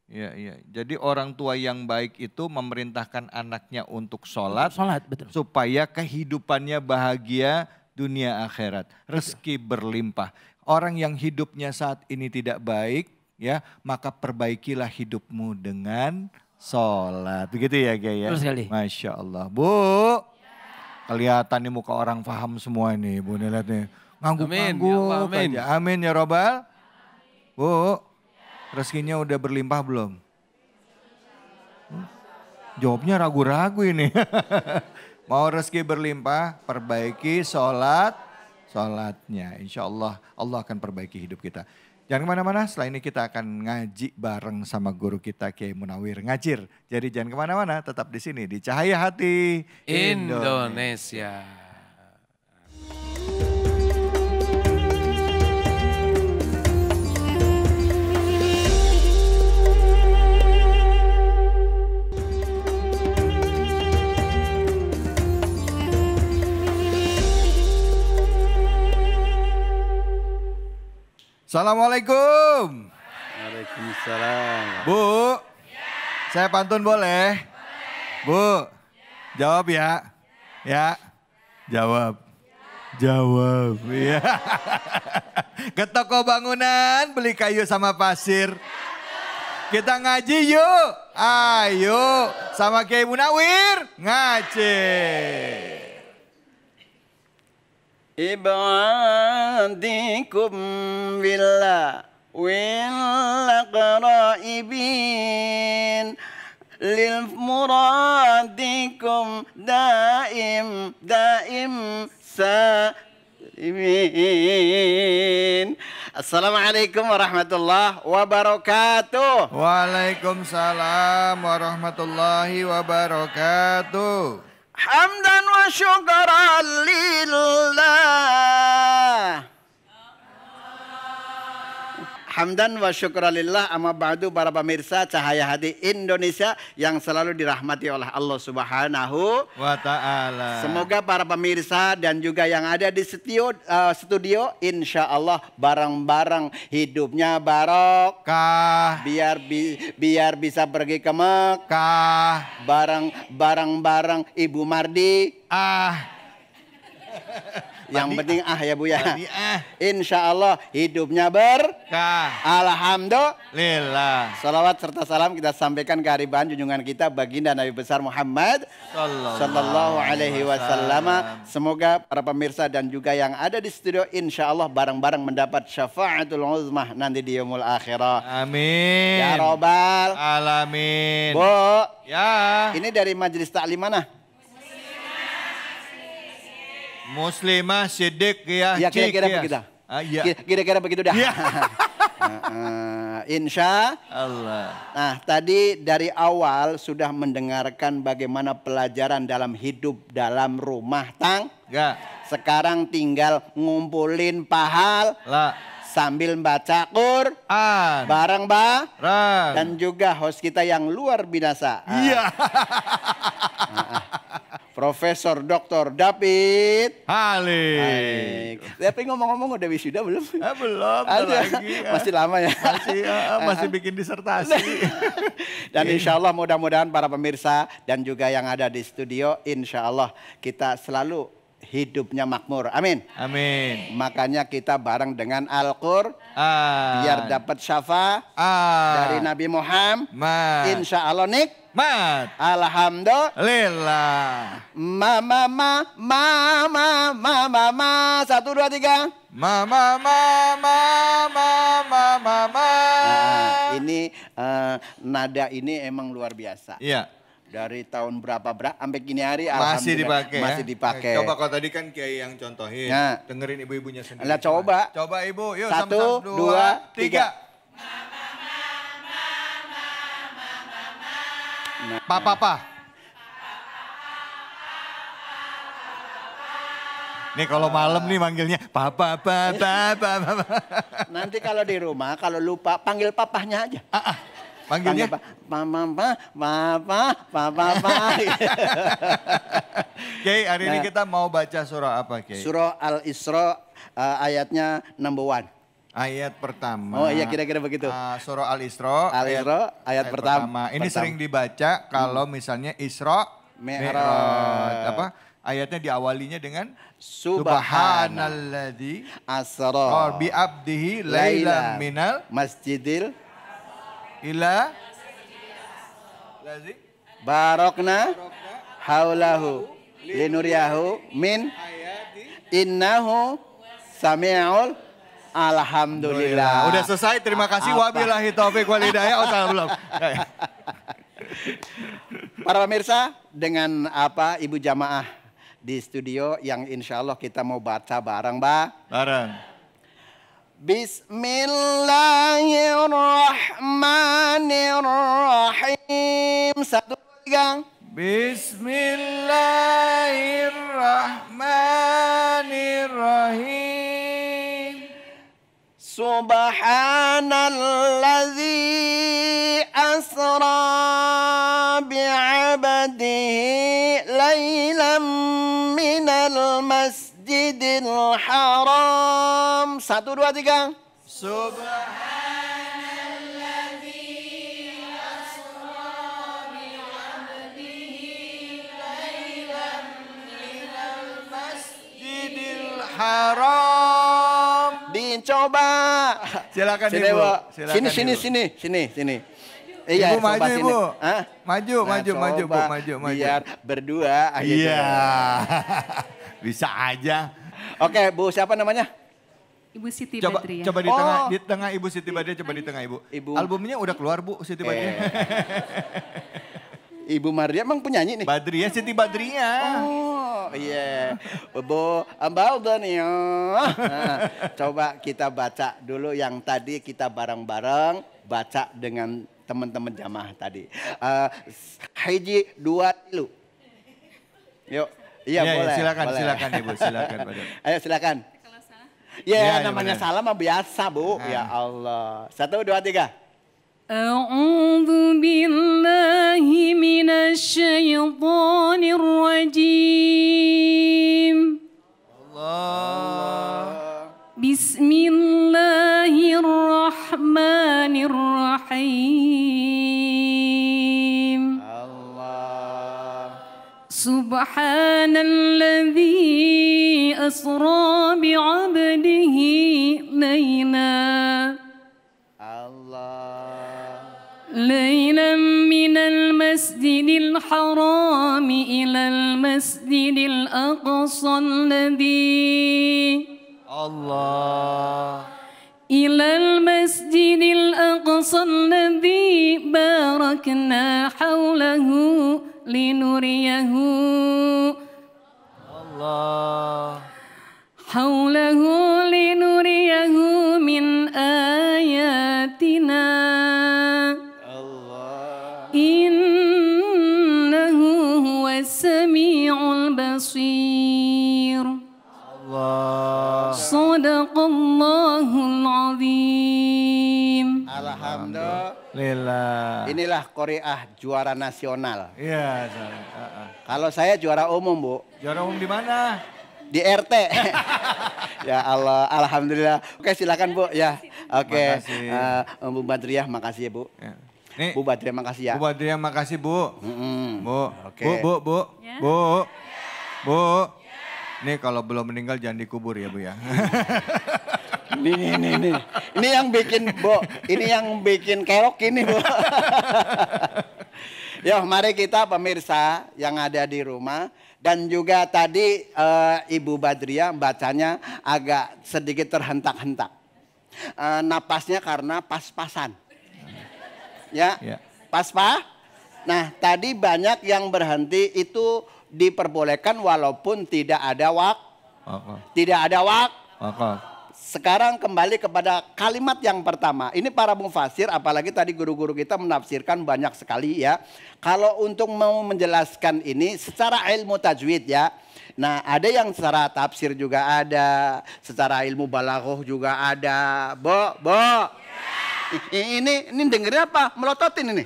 Ya, ya. Jadi orang tua yang baik itu memerintahkan anaknya untuk sholat. Sholat, betul. Supaya kehidupannya bahagia dunia akhirat. Rezeki berlimpah. Orang yang hidupnya saat ini tidak baik, ya, maka perbaikilah hidupmu dengan sholat. Begitu ya, Gaya? Terus sekali. Masya Allah. Bu, kelihatan nih muka orang paham semua nih, Bu. Nih, lihat nih. Ngangguk-ngangguk aja. Amin ya Robbal. Bu, rezekinya udah berlimpah belum? Jawabnya ragu-ragu ini. Mau rezeki berlimpah, perbaiki sholatnya. Insya Allah, Allah akan perbaiki hidup kita. Jangan kemana-mana, setelah ini kita akan ngaji bareng sama guru kita Kiai Munawir Ngajir. Jadi jangan kemana-mana, tetap di sini di Cahaya Hati Indonesia. Assalamualaikum. Waalaikumsalam. Bu, saya pantun boleh? Bu, jawab ya. Ya, jawab. Jawab. Ya. Ke toko bangunan beli kayu sama pasir. Kita ngaji yuk. Ayo sama Kiai Munawir ngaji. Ibadikum billah wal qaraibin lil muradikum daim salimin. Assalamualaikum warahmatullahi wabarakatuh. Waalaikumsalam warahmatullahi wabarakatuh. Hamdan wa syukran lillah. Hamdan wa syukralillah, amma ba'du, para pemirsa Cahaya Hati Indonesia yang selalu dirahmati oleh Allah Subhanahu wa ta'ala. Semoga para pemirsa dan juga yang ada di studio insya Allah bareng-bareng hidupnya barokah. Biar bisa pergi ke Mekah. Bareng-bareng Ibu Mardi. Yang penting ya Bu ya. Insya Allah hidupnya berkah. Alhamdulillah. Salawat serta salam kita sampaikan ke hariban junjungan kita baginda Nabi besar Muhammad Sallallahu Alaihi Wasallam. Semoga para pemirsa dan juga yang ada di studio insya Allah bareng-bareng mendapat syafaatul uzmah nanti di yaumul akhirah. Amin. Ya Robbal alamin. Bu. Ya. Ini dari majelis taklim mana? Muslimah Siddiq ya. Ya kira-kira begitu. Kira-kira begitu dah. Insya Allah. Nah tadi dari awal sudah mendengarkan bagaimana pelajaran dalam hidup dalam rumah tangga. Sekarang tinggal ngumpulin pahala sambil baca Quran bareng dan juga host kita yang luar biasa. Iya. Profesor Dr. David Halik. Tapi ngomong-ngomong udah wisuda belum? Belum, lagi. Masih lama ya? Masih bikin disertasi. Dan insya Allah mudah-mudahan para pemirsa dan juga yang ada di studio insya Allah kita selalu hidupnya makmur. Amin. Amin. Makanya kita bareng dengan Al-Qur'an biar dapat syafaat dari Nabi Muhammad. Insya Allah nikmat. Alhamdulillah. Mama. 1, 2, 3. Mama. Ini nada ini emang luar biasa. Iya. Dari tahun berapa sampai kini hari masih dipakai. Masih dipakai. Coba kalau tadi kan Kiai yang contohin, dengerin ibu-ibunya sendiri. Coba Ibu, yuk 1, 2, 3. Papa. Nih kalau malam nih manggilnya papa. Nanti kalau di rumah kalau lupa panggil papahnya aja. Panggilnya papa. Kiai, hari ini kita mau baca surah apa, Kiai? Surah Al-Isra ayatnya number 1. Ayat pertama. Oh iya kira-kira begitu. Surah Al-Isra ayat pertama. Ini sering dibaca kalau misalnya Isra Mi'raj. Ayatnya diawalinya dengan Subhanalladzi asra bi abdihi lailan minal masjidil ila barokna haulahu linuriyahu min innahu sami'ul alhamdulillah. Udah selesai, terima kasih. Wabillahi taufik wal hidayah. Belum. Para pemirsa, dengan Ibu jamaah di studio yang insya Allah kita mau baca bareng, bareng. Bismillahirrahmanirrahim. 1, 2, 3. Bismillahirrahmanirrahim. Subhanalladzi asra bi'abdihi lailam minal masjidil haram. 1, 2, 3. Subhanalladzi asra bi'abdihi lailam minal masjidil haram. Dicoba. Silakan sini, Ibu. Sini. Iya, Ibu maju Ibu. Maju, Bu. Maju. Biar berdua aja. Iya. Bisa aja. Oke, Bu, siapa namanya? Ibu Siti Badriah. Coba di tengah Ibu Siti Badriah, coba di tengah Ibu. Albumnya udah keluar, Bu, Siti Badriah. Ibu Maria emang penyanyi nih? Badriah, Siti Badriah. Oh iya. Bu Ambaldania. Coba kita baca dulu yang tadi kita bareng-bareng baca dengan teman-teman jamaah tadi. Hiji 2 tilu. Yuk. Iya boleh. Silakan Ibu, silakan. Ayo silakan. Ya namanya salam mah biasa, Bu. Ya Allah. 1, 2, 3. A'udzu billahi minasyaitonir rajim. Allah. Bismillahirrahmanirrahim. Allah. Subhanalladzi asra bi'abdihi laylan. ليلا من المسجد الحرام إلى المسجد الأقصى الذي باركنا حوله لنريه من آياتنا Innahu huwas sami'ul basir. Allah. Shadaqallahul azim. Alhamdulillah. Inilah Koreah juara nasional. Iya. Kalau saya juara umum, Bu. Juara umum di mana? Di RT. Ya Allah, alhamdulillah. Oke, silakan, Bu. Ya. Oke. Bu Badriah, makasih ya, Bu. Ya. Nih, Bu Badriah makasih ya. Bu Badriah makasih, Bu. Bu. Oke. Bu. Ya. Bu. Nih kalau belum meninggal jangan dikubur ya, Bu ya. Nih. Ini yang bikin, Bu. Ini yang bikin kerok ini, Bu. Yuk, mari kita pemirsa yang ada di rumah dan juga tadi Ibu Badriah bacanya agak sedikit terhentak-hentak. Napasnya karena pas-pasan. Ya. Pas-pas. Nah, tadi banyak yang berhenti itu diperbolehkan walaupun tidak ada waktu. sekarang kembali kepada kalimat yang pertama. Ini para mufasir, apalagi tadi guru-guru kita menafsirkan banyak sekali ya. Kalau untuk mau menjelaskan ini secara ilmu tajwid ya. Nah ada yang secara tafsir juga ada, secara ilmu balaghah juga ada. Bo. Ini dengerin apa? Melototin ini.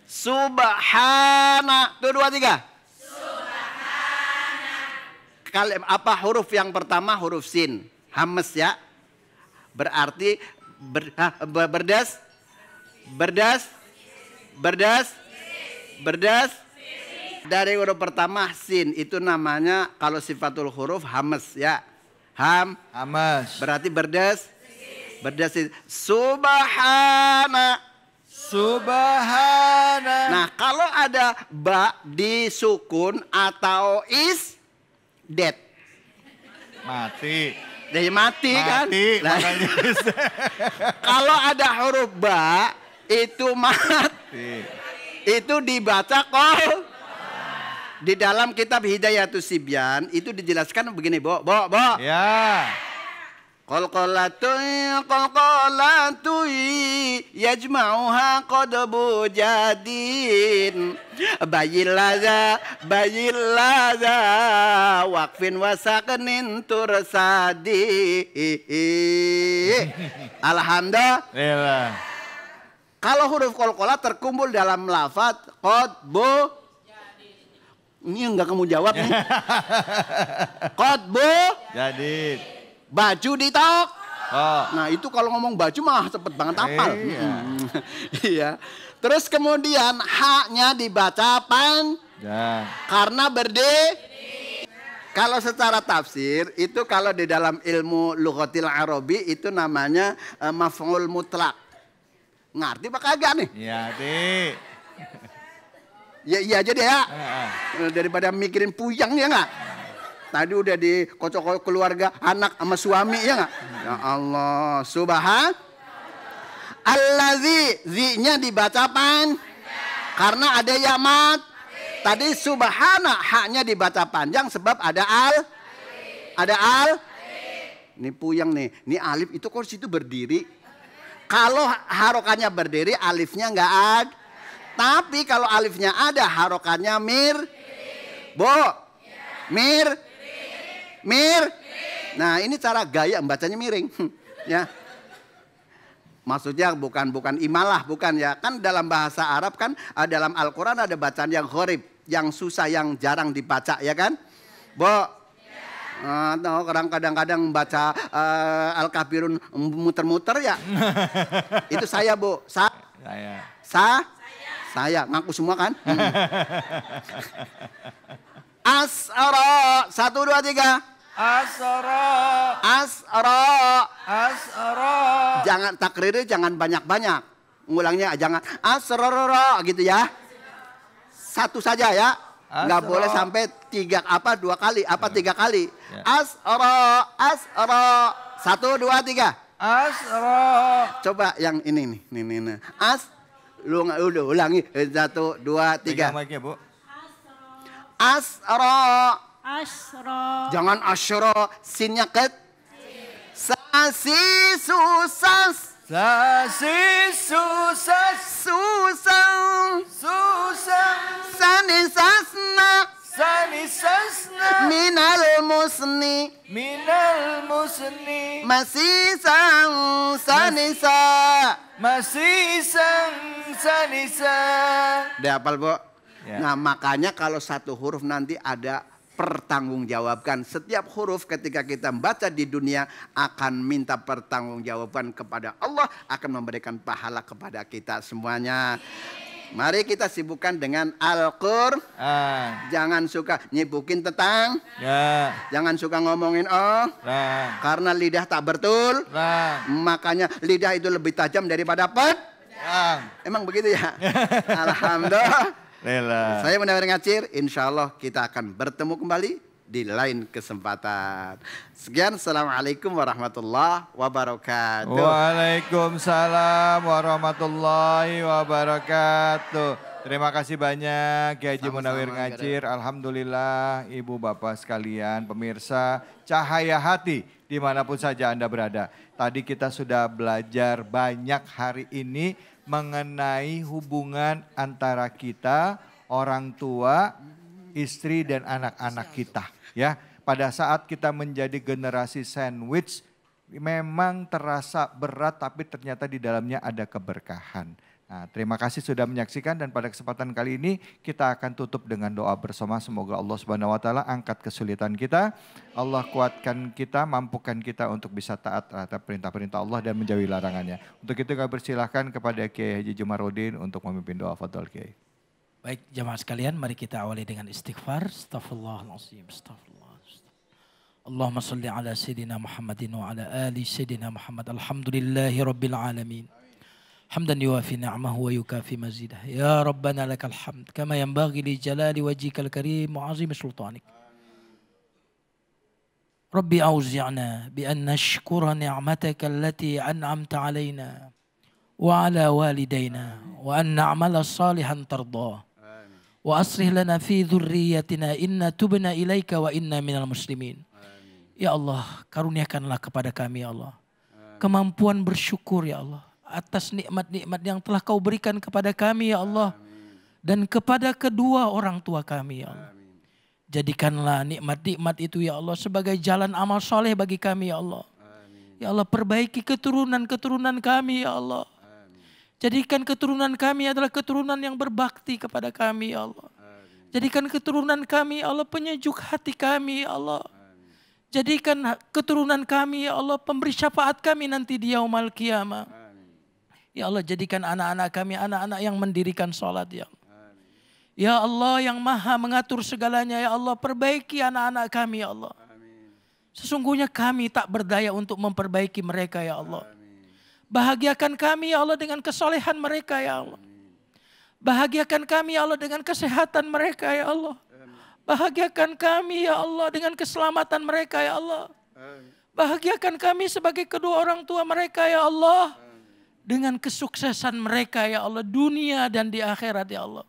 Subhana. Tuh 2, 3. Apa huruf yang pertama? Huruf sin. Hames ya. Berarti berdas. Dari huruf pertama sin. Itu namanya kalau sifatul huruf hames ya. Hames. Berarti berdas. Subhana. Nah kalau ada ba disukun atau dead. Mati. Jadi mati kan? Nah, kalau ada huruf ba itu mati. Itu dibaca qol. Di dalam kitab Hidayatus Sibyan itu dijelaskan begini, Bo. Ya. Qalqalatun yajma'uha qadbu jadin bayilaza waqfin wasaqnin tursadi. Alhamdulillah. Kalau huruf qalqalah terkumpul dalam lafaz qadbu, ini enggak kamu jawab nih. Qadbu jadid. Baju ditok. Nah itu kalau ngomong baju mah cepet banget hafal. Iya. Terus kemudian haknya dibaca panjang. Karena kalau secara tafsir itu kalau di dalam ilmu lughatil arabi itu namanya maf'ul mutlak. Ngerti apa kagak nih? Iya, Ya iya aja deh ya. Daripada mikirin puyang ya enggak? Tadi udah dikocok keluarga, anak sama suami ya nggak? Ya Allah, subhan. Allazi, zi-nya dibaca pan. Karena ada ya mat. Tadi subhana, haknya dibaca panjang sebab ada al. Ada al. Ini puyang nih, ini alif itu kok situ berdiri. Kalau harokannya berdiri, alifnya nggak ada. Tapi kalau alifnya ada, harokannya mir. Nah ini cara gaya bacanya miring ya. Maksudnya bukan imalah, bukan ya. Kan dalam bahasa Arab kan dalam Al-Quran ada bacaan yang gharib, yang susah, yang jarang dibaca ya kan. Kadang-kadang baca Al-Kafirun muter-muter ya. Itu saya Bu. Saya ngaku semua kan. Asra. 1, 2, 3. Asra. Jangan takrirnya jangan banyak-banyak. Ngulangnya jangan asra gitu ya. Satu saja ya. Nggak boleh sampai 2 kali, 3 kali. Ya. Asra. 1, 2, 3. Asra. Coba yang ini nih. Lu ulangi 1, 2, 3. Mic-nya, Bu. Asra. Jangan asyra, sinnya ket. Sasi susas. Sani sasna. Minal musni. Masih sang sanisa. Udah hafal, Bu? Ya. Nah makanya kalau satu huruf nanti ada pertanggungjawabkan. Setiap huruf ketika kita membaca di dunia akan minta pertanggungjawaban kepada Allah, akan memberikan pahala kepada kita semuanya. Mari kita sibukkan dengan Al-Qur'an. Jangan suka nyibukin tentang. Ya. Jangan suka ngomongin karena lidah tak betul. Makanya lidah itu lebih tajam daripada Emang begitu ya? Alhamdulillah. Saya Munawir Ngacir, insya Allah kita akan bertemu kembali di lain kesempatan. Sekian, assalamualaikum warahmatullahi wabarakatuh. Waalaikumsalam warahmatullahi wabarakatuh. Terima kasih banyak Kiai Haji Sama-sama, Munawir Ngacir. Alhamdulillah Ibu Bapak sekalian, pemirsa Cahaya Hati dimanapun saja Anda berada. Tadi kita sudah belajar banyak hari ini mengenai hubungan antara kita, orang tua, istri dan anak-anak kita. Ya, pada saat kita menjadi generasi sandwich memang terasa berat tapi ternyata di dalamnya ada keberkahan. Nah, terima kasih sudah menyaksikan dan pada kesempatan kali ini kita akan tutup dengan doa bersama. Semoga Allah Subhanahu wa taala angkat kesulitan kita, Allah kuatkan kita, mampukan kita untuk bisa taat terhadap perintah-perintah Allah dan menjauhi larangannya. Untuk itu kami persilahkan kepada Kiai Haji Jumaruddin untuk memimpin doa. Fadhol Kiai. Baik jamaah sekalian, mari kita awali dengan istighfar. Astaghfirullahaladzim, astagfirullah. Allahumma salli ala Sayyidina Muhammadin wa ala ali Sayyidina Muhammad. Alhamdulillahi Rabbil Alamin. حمدا يوافي نعمه ويكافي مزيده يا ربنا لك الحمد كما ينبغي لجلال وجهك الكريم وعظيم سلطانك ربي أوزعنا بأن نشكر نعمتك التي أنعمت علينا وعلى والدينا وأن نعمل صالحا ترضاه وأصلح لنا في ذريتنا إنا تبنا إليك وإنا من المسلمين. Ya Allah, karuniakanlah kepada kami ya Allah kemampuan bersyukur ya Allah atas nikmat-nikmat yang telah kau berikan kepada kami ya Allah. Dan kepada kedua orang tua kami ya Allah. Jadikanlah nikmat-nikmat itu ya Allah sebagai jalan amal soleh bagi kami ya Allah. Ya Allah, perbaiki keturunan-keturunan kami ya Allah. Jadikan keturunan kami adalah keturunan yang berbakti kepada kami ya Allah. Jadikan keturunan kami ya Allah penyejuk hati kami ya Allah. Jadikan keturunan kami ya Allah pemberi syafaat kami nanti di yaumul qiyamah. Ya Allah, jadikan anak-anak kami anak-anak yang mendirikan sholat ya Allah. Ya Allah yang maha mengatur segalanya ya Allah, perbaiki anak-anak kami ya Allah. Sesungguhnya kami tak berdaya untuk memperbaiki mereka ya Allah. Bahagiakan kami ya Allah dengan kesolehan mereka ya Allah. Bahagiakan kami ya Allah dengan kesehatan mereka ya Allah. Bahagiakan kami ya Allah dengan keselamatan mereka ya Allah. Bahagiakan kami sebagai kedua orang tua mereka ya Allah. Dengan kesuksesan mereka ya Allah dunia dan di akhirat ya Allah.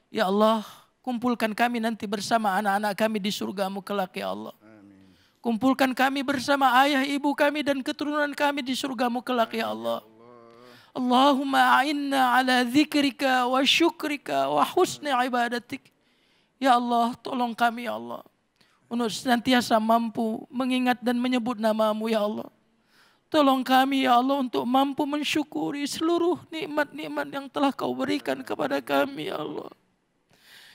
Ya Allah, kumpulkan kami nanti bersama anak-anak kami di surgamu kelak ya Allah. Kumpulkan kami bersama ayah ibu kami dan keturunan kami di surgamu kelak ya Allah. Allahumma a'inna ala dzikrika wa syukrika wa husni ibadatik. Ya Allah, tolong kami ya Allah untuk senantiasa mampu mengingat dan menyebut namamu ya Allah. Tolong kami ya Allah untuk mampu mensyukuri seluruh nikmat-nikmat yang telah kau berikan kepada kami ya Allah.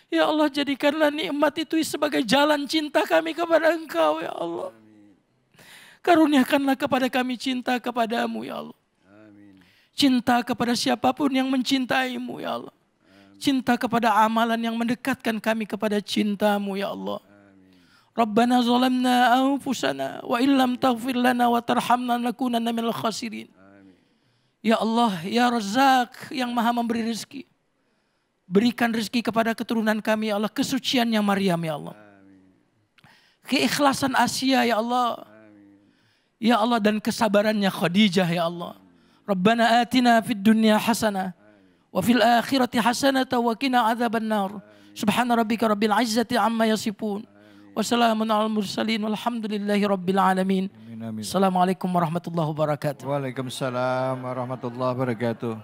Ya Allah, jadikanlah nikmat itu sebagai jalan cinta kami kepada Engkau ya Allah. Karuniakanlah kepada kami cinta kepadamu ya Allah. Cinta kepada siapapun yang mencintaimu ya Allah. Cinta kepada amalan yang mendekatkan kami kepada cintamu ya Allah. Rabbana zalamna anfusana wa illam taghfir lana wa tarhamna lakunanna minal khasirin. Ya Allah, ya Razzaq yang maha memberi rezeki. Berikan rezeki kepada keturunan kami ya Allah, kesuciannya Maryam ya Allah. Keikhlasan Asia ya Allah. Ya Allah, dan kesabarannya Khadijah ya Allah. Rabbana atina fid dunya hasanah wa fil akhirati hasanatan wa qina adzabannar. Subhana rabbika rabbil izzati amma yasifun. Wassalamun ala mursalin walhamdulillahi rabbil alamin. Assalamualaikum warahmatullahi wabarakatuh. Waalaikumsalam warahmatullahi wabarakatuh.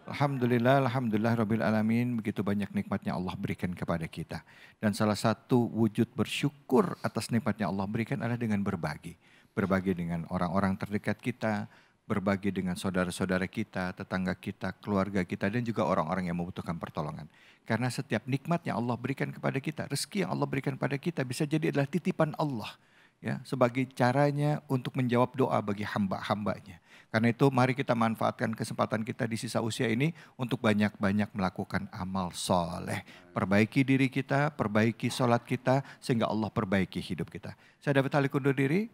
Alhamdulillah, alhamdulillah rabbil alamin. Begitu banyak nikmatnya Allah berikan kepada kita. Dan salah satu wujud bersyukur atas nikmatnya Allah berikan adalah dengan berbagi. Berbagi dengan orang-orang terdekat kita, berbagi dengan saudara-saudara kita, tetangga kita, keluarga kita, dan juga orang-orang yang membutuhkan pertolongan. Karena setiap nikmat yang Allah berikan kepada kita, rezeki yang Allah berikan kepada kita bisa jadi adalah titipan Allah. Ya, sebagai caranya untuk menjawab doa bagi hamba-hambanya. Karena itu mari kita manfaatkan kesempatan kita di sisa usia ini untuk banyak-banyak melakukan amal soleh. Perbaiki diri kita, perbaiki sholat kita, sehingga Allah perbaiki hidup kita. Saya David Halik undur diri.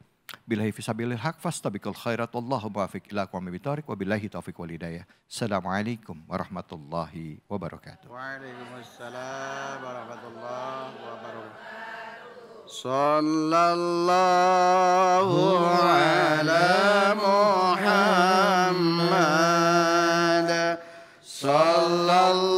Billahi fisabilil haq fastabiqul khairat wallahu muwaffiq ila aqwamit thoriq wabillahi taufiq wal hidayah. Assalamualaikum warahmatullahi wabarakatuh. Waalaikumsalam warahmatullahi wabarakatuh. Sallallahu ala Muhammad sallallahu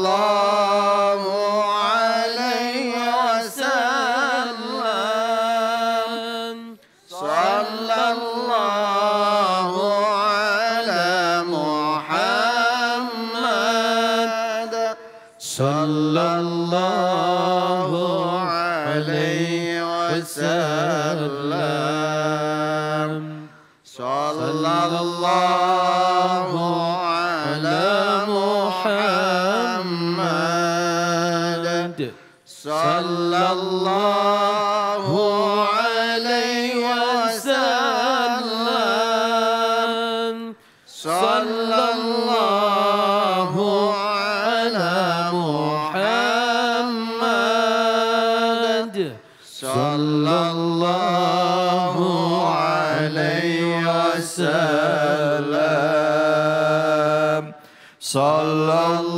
sallallahu alaihi wasallam. Sallallahu ala Muhammad. Sallallahu alaihi wasallam. Sallallahu ala Muhammad. Sallallahu alaihi wasallam. Sallallahu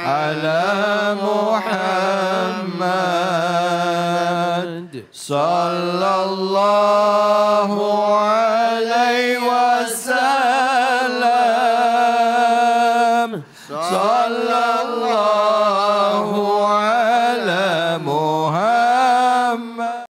ala Muhammad. Sallallahu alaihi wasallam. Sallallahu